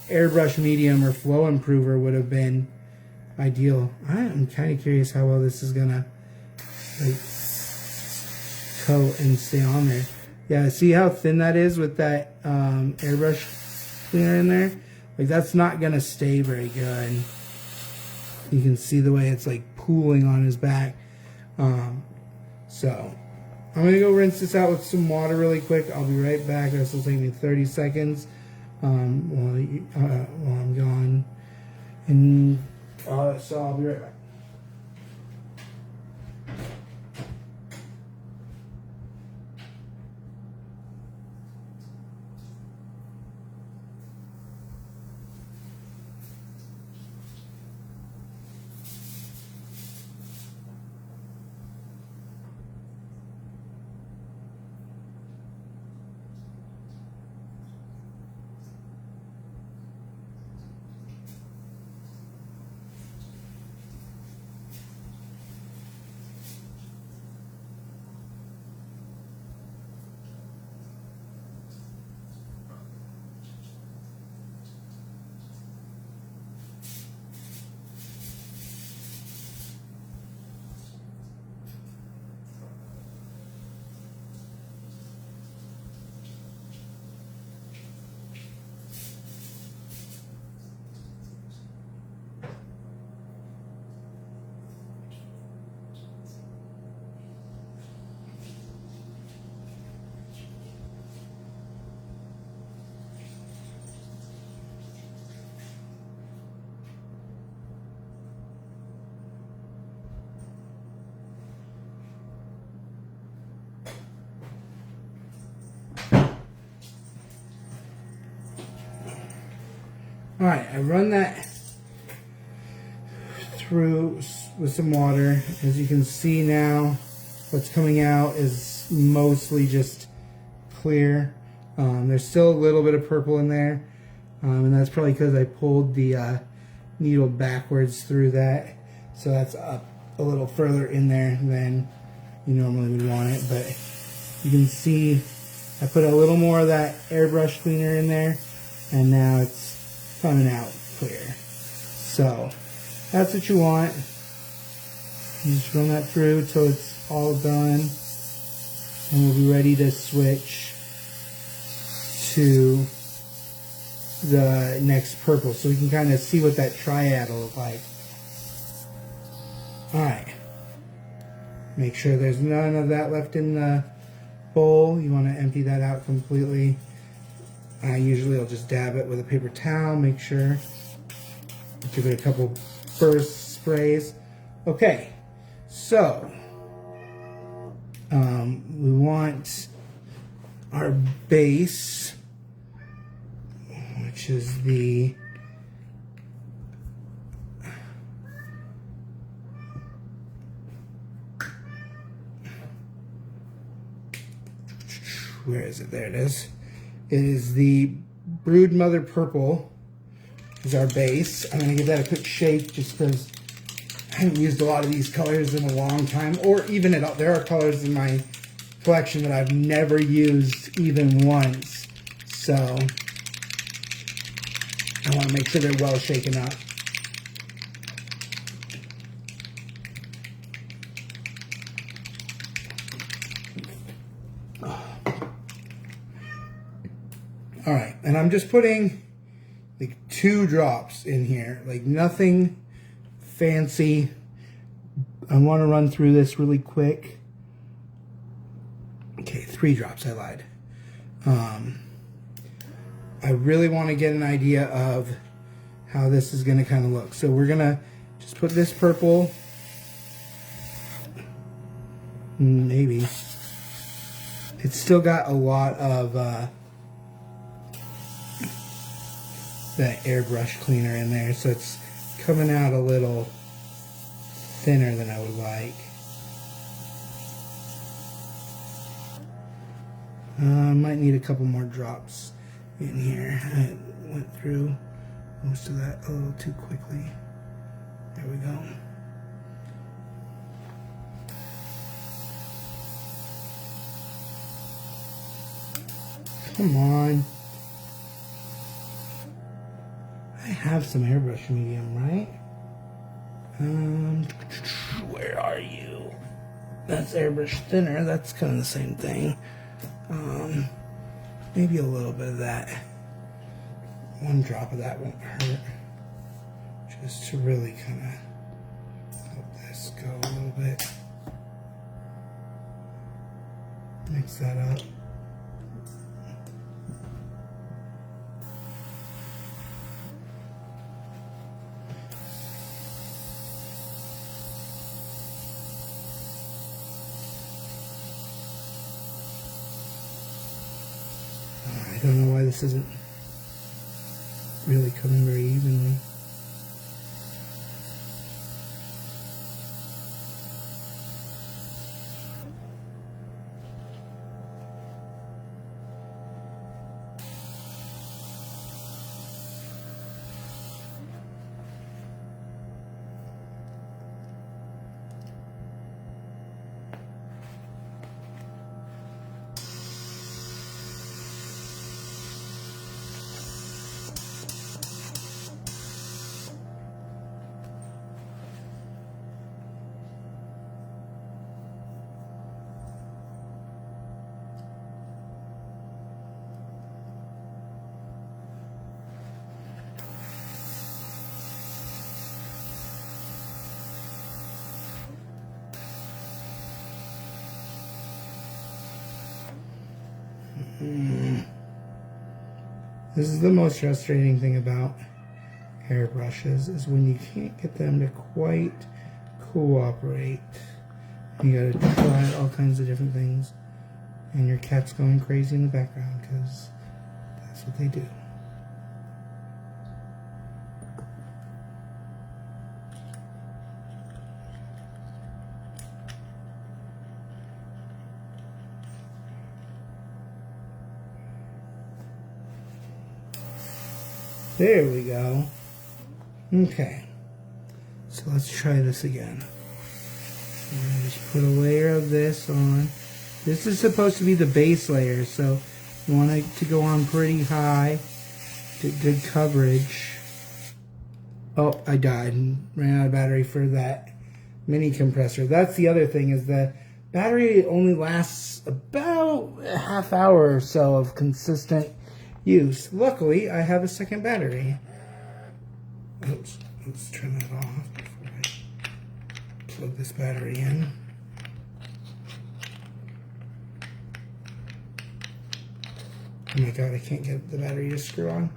airbrush medium or flow improver would have been ideal. I am kind of curious how well this is gonna like coat and stay on there. Yeah, see how thin that is with that airbrush cleaner in there? Like, that's not gonna stay very good. You can see the way it's like pooling on his back. So I'm going to go rinse this out with some water really quick. I'll be right back. This will take me 30 seconds while I'm gone. And so I'll be right back. Alright, I run that through with some water. As you can see now, what's coming out is mostly just clear. There's still a little bit of purple in there, and that's probably because I pulled the needle backwards through that, so that's up a little further in there than you normally would want it. But you can see I put a little more of that airbrush cleaner in there, and now it's coming out clear. So that's what you want. You just run that through till it's all done, and we'll be ready to switch to the next purple, so we can kind of see what that triad will look like. Alright, make sure there's none of that left in the bowl. You want to empty that out completely. Usually I'll just dab it with a paper towel, make sure. Give it a couple burst sprays. Okay, so we want our base, which is the where is it? There it is. It is the Brood Mother Purple is our base. I'm going to give that a quick shake just because I haven't used a lot of these colors in a long time, or even at all. There are colors in my collection that I've never used even once. So I want to make sure they're well shaken up. Alright, and I'm just putting like 2 drops in here, like nothing fancy. I want to run through this really quick. Okay, 3 drops, I lied. I really want to get an idea of how this is going to kind of look. So we're going to just put this purple, maybe. It's still got a lot of that airbrush cleaner in there, so it's coming out a little thinner than I would like. Might need a couple more drops in here. I went through most of that a little too quickly. There we go. Come on. I have some airbrush medium, right? Where are you? That's airbrush thinner. That's kind of the same thing. Maybe a little bit of that. 1 drop of that won't hurt. Just to really kind of help this go a little bit. mix that up. I don't know why this isn't really coming very evenly. This is the most frustrating thing about hairbrushes, is when you can't get them to quite cooperate. You gotta try all kinds of different things, and your cat's going crazy in the background because that's what they do. There we go. Okay. So let's try this again. I'm gonna just put a layer of this on. This is supposed to be the base layer, so you want it to go on pretty high. Get good coverage. Oh, I died and ran out of battery for that mini compressor. That's the other thing, is the battery only lasts about a half hour or so of consistent use. Luckily, I have a second battery. Oops, let's turn that off before I plug this battery in. Oh my god, I can't get the battery to screw on.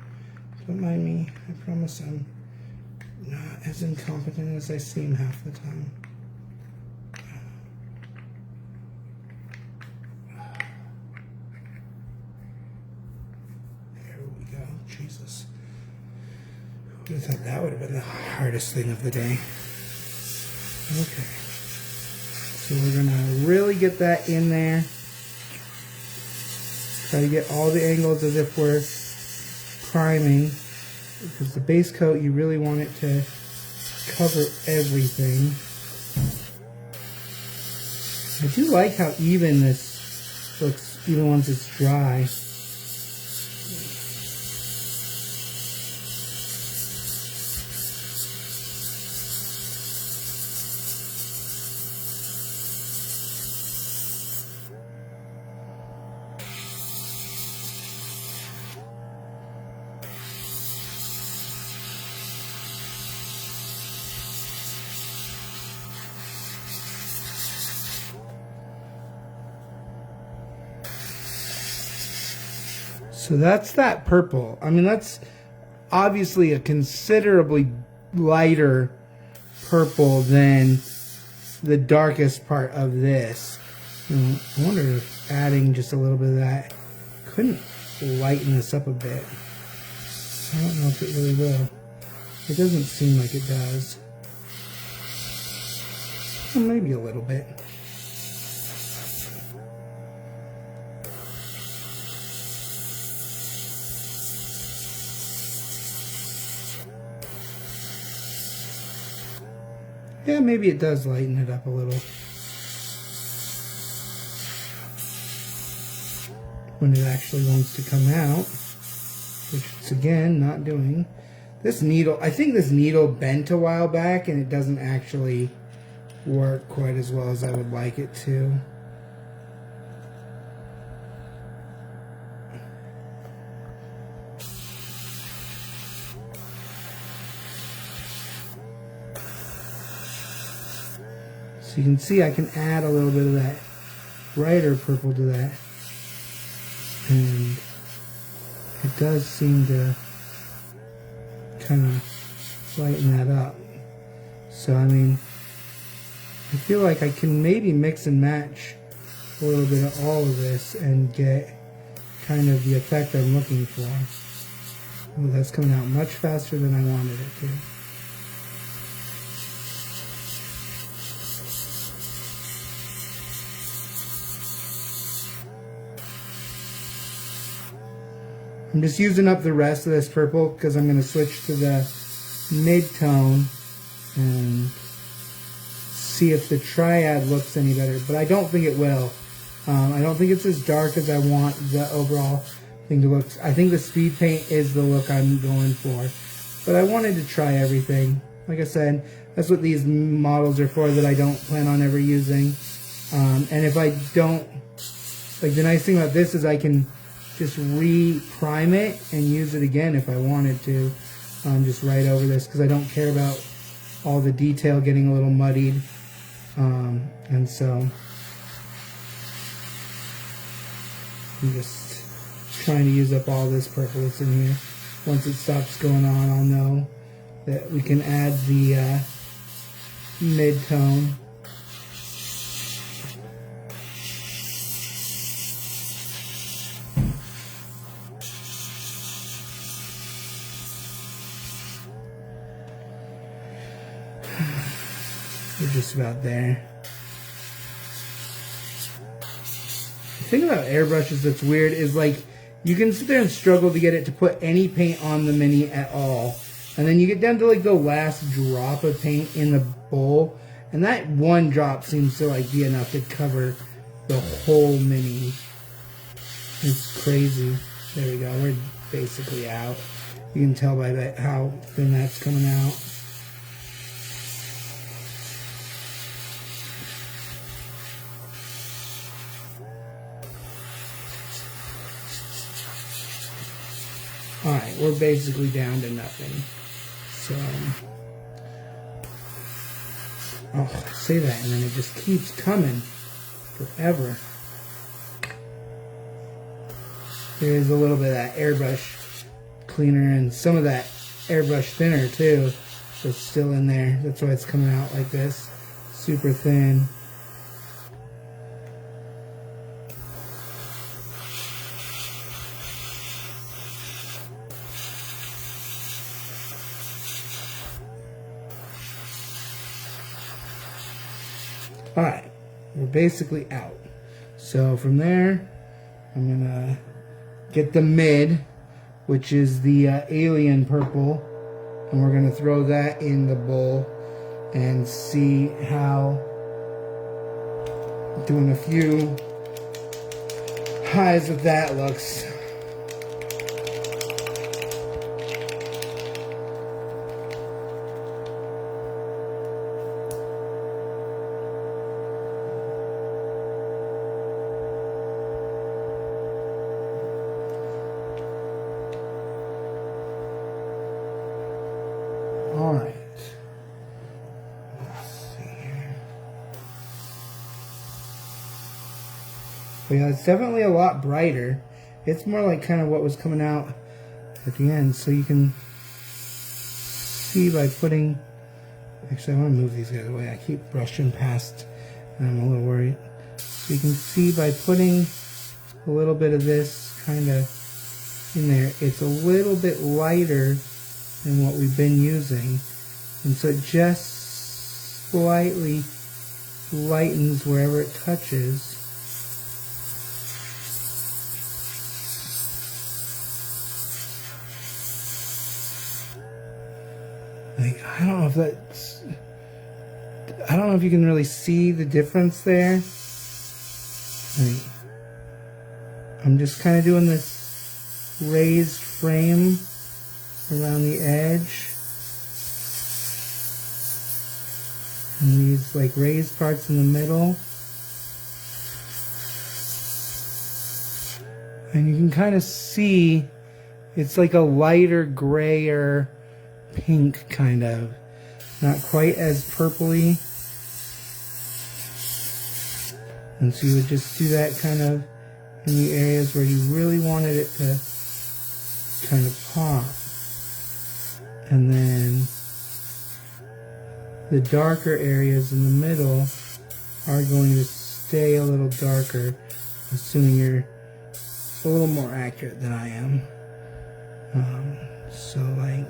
Don't mind me. I promise I'm not as incompetent as I seem half the time. Jesus. Who would have thought that would have been the hardest thing of the day? Okay. So we're going to really get that in there. Try to get all the angles as if we're priming. Because the base coat, you really want it to cover everything. I do like how even this looks, even once it's dry. So that's that purple. I mean, that's obviously a considerably lighter purple than the darkest part of this. I wonder if adding just a little bit of that couldn't lighten this up a bit. I don't know if it really will. It doesn't seem like it does. Well, maybe a little bit. Yeah, maybe it does lighten it up a little. When it actually wants to come out, which it's again not doing. This needle, I think this needle bent a while back and it doesn't actually work quite as well as I would like it to. So you can see I can add a little bit of that brighter purple to that. And it does seem to kind of lighten that up. So, I mean, I feel like I can maybe mix and match a little bit of all of this and get kind of the effect I'm looking for. Oh, that's coming out much faster than I wanted it to. I'm just using up the rest of this purple because I'm going to switch to the mid-tone and see if the triad looks any better. But I don't think it will. I don't think it's as dark as I want the overall thing to look. I think the speed paint is the look I'm going for. But I wanted to try everything. Like I said, that's what these models are for that I don't plan on ever using. And if I don't, like, the nice thing about this is I can just re-prime it and use it again if I wanted to, just right over this, because I don't care about all the detail getting a little muddied, and so I'm just trying to use up all this purple that's in here. Once it stops going on, I'll know that we can add the mid-tone. We're just about there. The thing about airbrushes that's weird is, like, you can sit there and struggle to get it to put any paint on the Mini at all. And then you get down to, like, the last drop of paint in the bowl, and that one drop seems to, like, be enough to cover the whole Mini. It's crazy. There we go. We're basically out. You can tell by that how thin that's coming out. Alright, we're basically down to nothing. So, oh, I say that and then it just keeps coming forever. There's a little bit of that airbrush cleaner and some of that airbrush thinner too that's still in there. That's why it's coming out like this, super thin. Alright, we're basically out. So from there, I'm gonna get the mid, which is the alien purple, and we're gonna throw that in the bowl and see how, doing a few highs with that looks. Alright, let's see here. But yeah, it's definitely a lot brighter. It's more like kind of what was coming out at the end. So you can see by putting, actually I want to move these guys away. I keep brushing past and I'm a little worried. So you can see by putting a little bit of this kind of in there, it's a little bit lighter than what we've been using, and so it just slightly lightens wherever it touches. Like, I don't know if that's, I don't know if you can really see the difference there. Like, I'm just kind of doing this raised frame around the edge, and these like raised parts in the middle, and you can kind of see it's like a lighter grayer pink, kind of not quite as purpley. And so you would just do that kind of in the areas where you really wanted it to kind of pop. And then the darker areas in the middle are going to stay a little darker, assuming you're a little more accurate than I am. So like,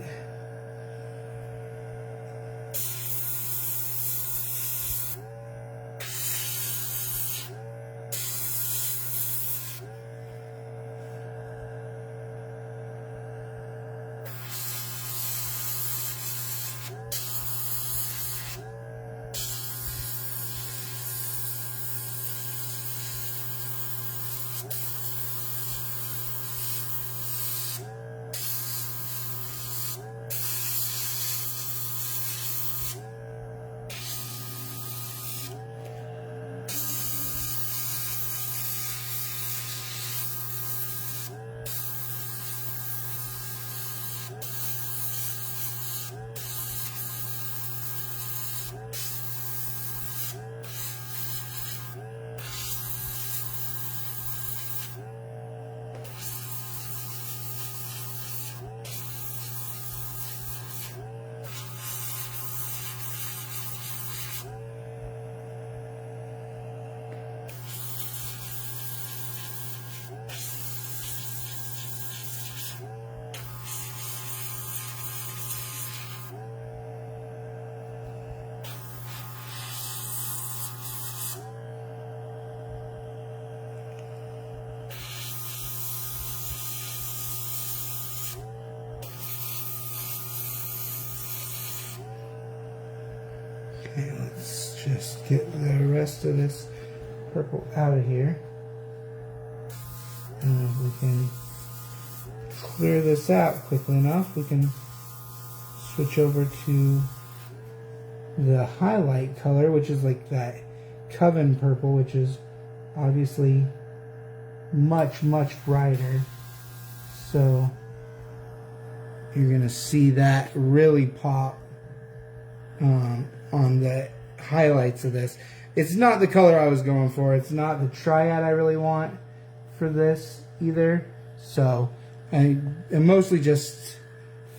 okay, let's just get the rest of this purple out of here. And if we can clear this out quickly enough, we can switch over to the highlight color, which is like that Coven purple, which is obviously much, much brighter. So you're going to see that really pop on the highlights of this. It's not the color I was going for. It's not the triad I really want for this either. So I'm mostly just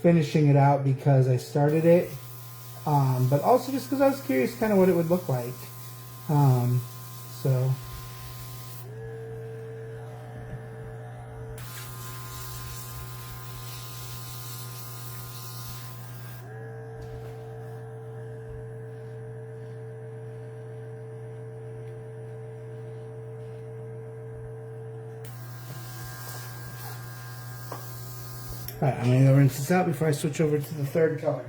finishing it out because I started it, but also just because I was curious kind of what it would look like. So alright, I'm going to rinse this out before I switch over to the third color.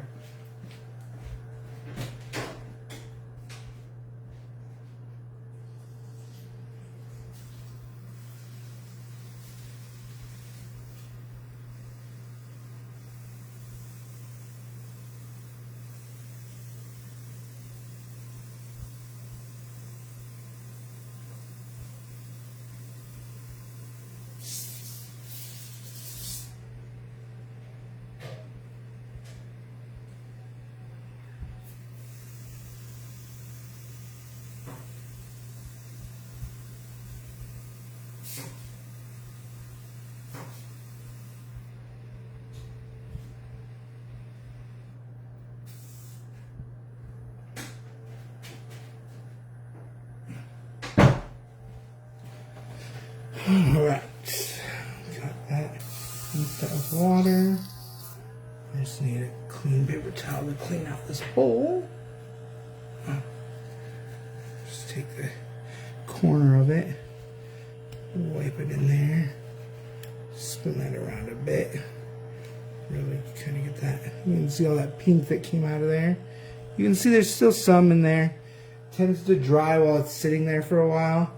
Alright, got that rinsed out with water. I just need a clean paper towel to clean out this bowl. Just take the corner of it, wipe it in there, spin that around a bit. Really kind of get that. You can see all that pink that came out of there. You can see there's still some in there. It tends to dry while it's sitting there for a while.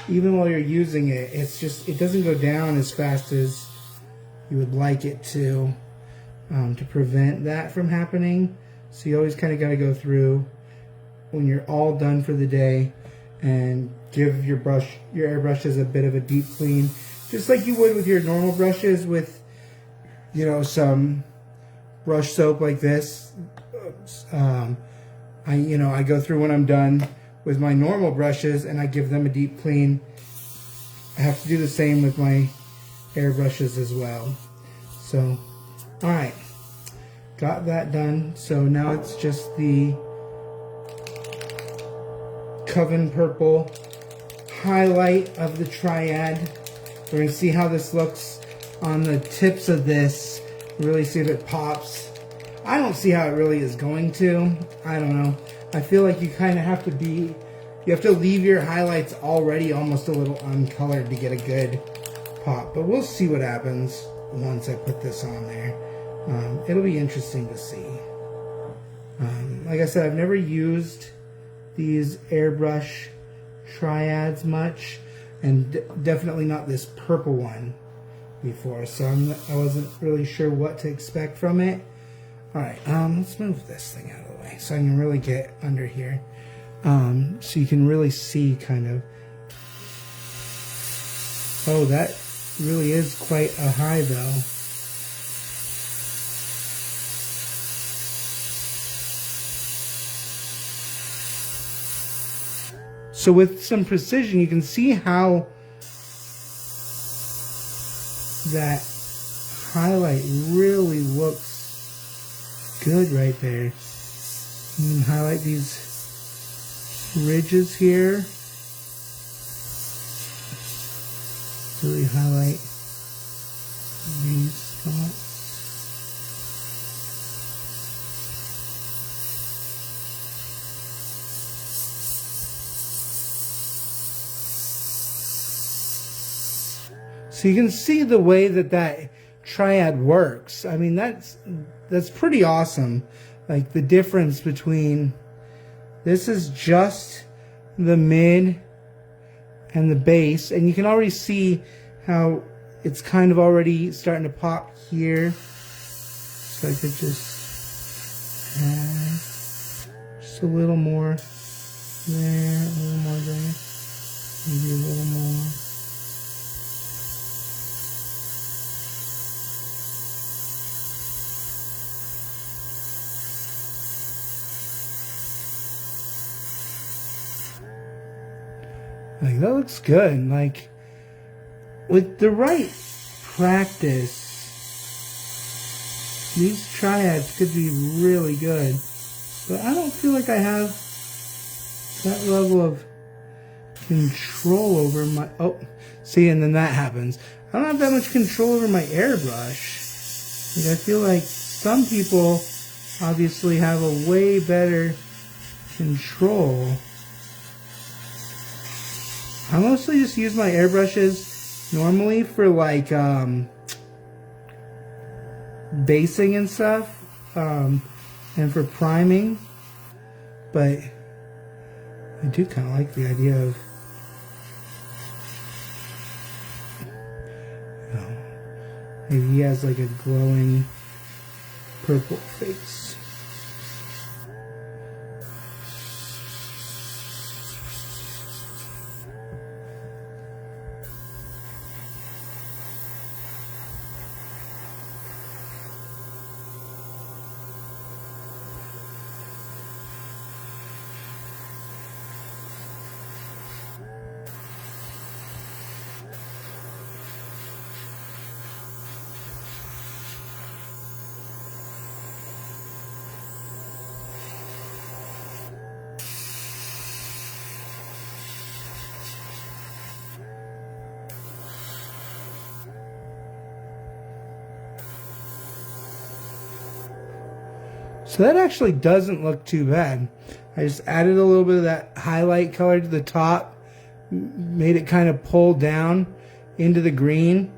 Even while you're using it, it doesn't go down as fast as you would like it to prevent that from happening. So you always kind of got to go through when you're all done for the day and give your airbrushes a bit of a deep clean, just like you would with your normal brushes with, you know, some brush soap like this. I go through when I'm done with my normal brushes and I give them a deep clean, I have to do the same with my airbrushes as well. So, alright, got that done. So now it's just the Coven Purple highlight of the triad. We're going to see how this looks on the tips of this, really see if it pops. I don't see how it really is going to. I don't know. I feel like you kind of have to be, you have to leave your highlights already almost a little uncolored to get a good pop. But we'll see what happens once I put this on there. It'll be interesting to see. Like I said, I've never used these airbrush triads much, and definitely not this purple one before, so I wasn't really sure what to expect from it. Alright, let's move this thing out of the way so I can really get under here, so you can really see kind of. Oh, that really is quite a high though. So with some precision, you can see how that highlight really looks good right there. You can highlight these ridges here. Really highlight these spots. So you can see the way that that triad works. I mean, that's pretty awesome. Like the difference between, this is just the mid and the base, and you can already see how it's kind of already starting to pop here. So I could just add just a little more there, a little more there, maybe a little more. Like, that looks good. Like, with the right practice, these triads could be really good. But I don't feel like I have that level of control over my... Oh, see, and then that happens. I don't have that much control over my airbrush. Like, I feel like some people obviously have a way better control. I mostly just use my airbrushes normally for like basing and stuff, and for priming, but I do kind of like the idea of, you know, maybe he has like a glowing purple face. So that actually doesn't look too bad. I just added a little bit of that highlight color to the top, made it kind of pull down into the green.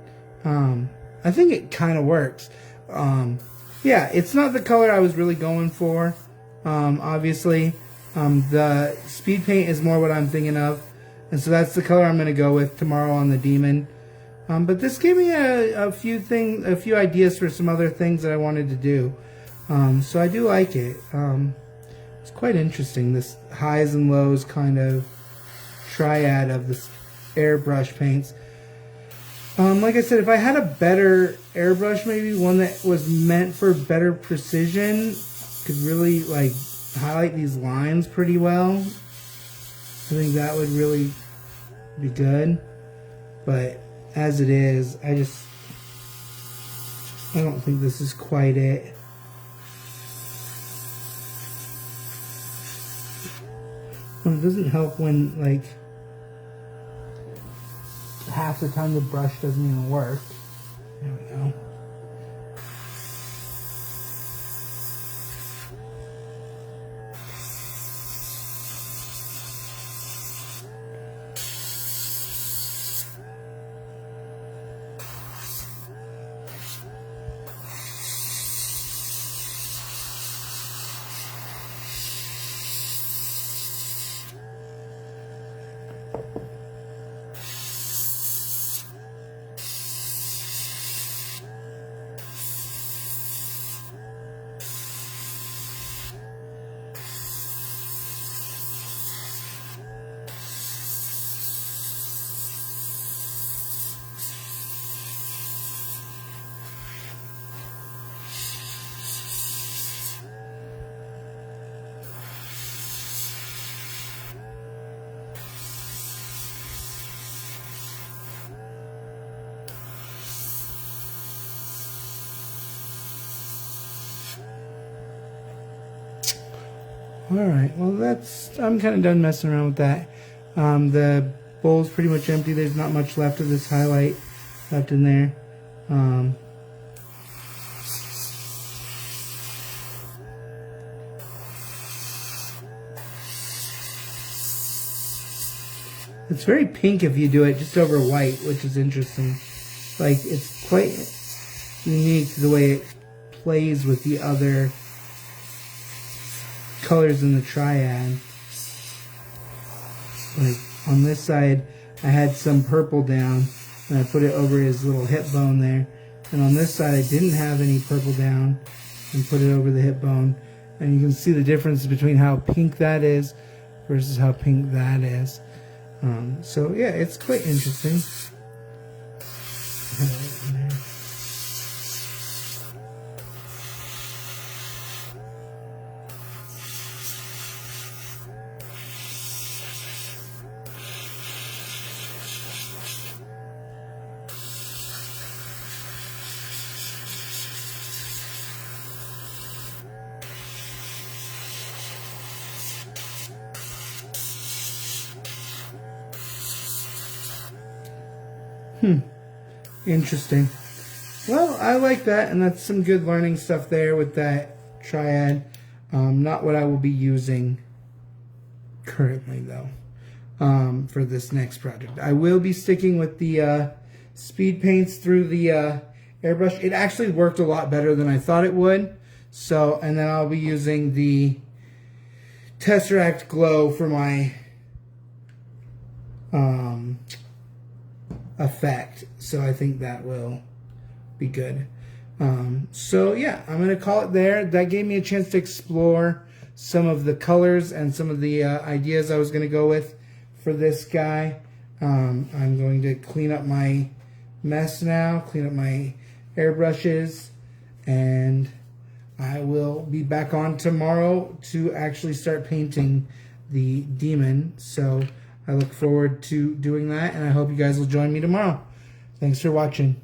I think it kind of works. Yeah, it's not the color I was really going for, obviously. The speed paint is more what I'm thinking of, and so that's the color I'm going to go with tomorrow on the demon. But this gave me a few ideas for some other things that I wanted to do. So I do like it. It's quite interesting, this highs and lows kind of triad of the airbrush paints. Like I said, if I had a better airbrush, maybe one that was meant for better precision, could really like highlight these lines pretty well. I think that would really be good. But as it is, I don't think this is quite it. Well, it doesn't help when, like, half the time the brush doesn't even work. There we go. Alright, well I'm kind of done messing around with that. The bowl's pretty much empty. There's not much left of this highlight left in there. It's very pink if you do it just over white, which is interesting. Like, it's quite unique the way it plays with the other colors in the triad. Like on this side I had some purple down and I put it over his little hip bone there, and on this side I didn't have any purple down and put it over the hip bone, and you can see the difference between how pink that is versus how pink that is. So yeah, it's quite interesting. Interesting. Well, I like that, and that's some good learning stuff there with that triad. Not what I will be using currently, though, for this next project. I will be sticking with the speed paints through the airbrush. It actually worked a lot better than I thought it would. So, and then I'll be using the Tesseract Glow for my effect. So I think that will be good. So yeah, I'm going to call it there. That gave me a chance to explore some of the colors and some of the ideas I was going to go with for this guy. I'm going to clean up my mess now, clean up my airbrushes, and I will be back on tomorrow to actually start painting the demon. So I look forward to doing that, and I hope you guys will join me tomorrow. Thanks for watching.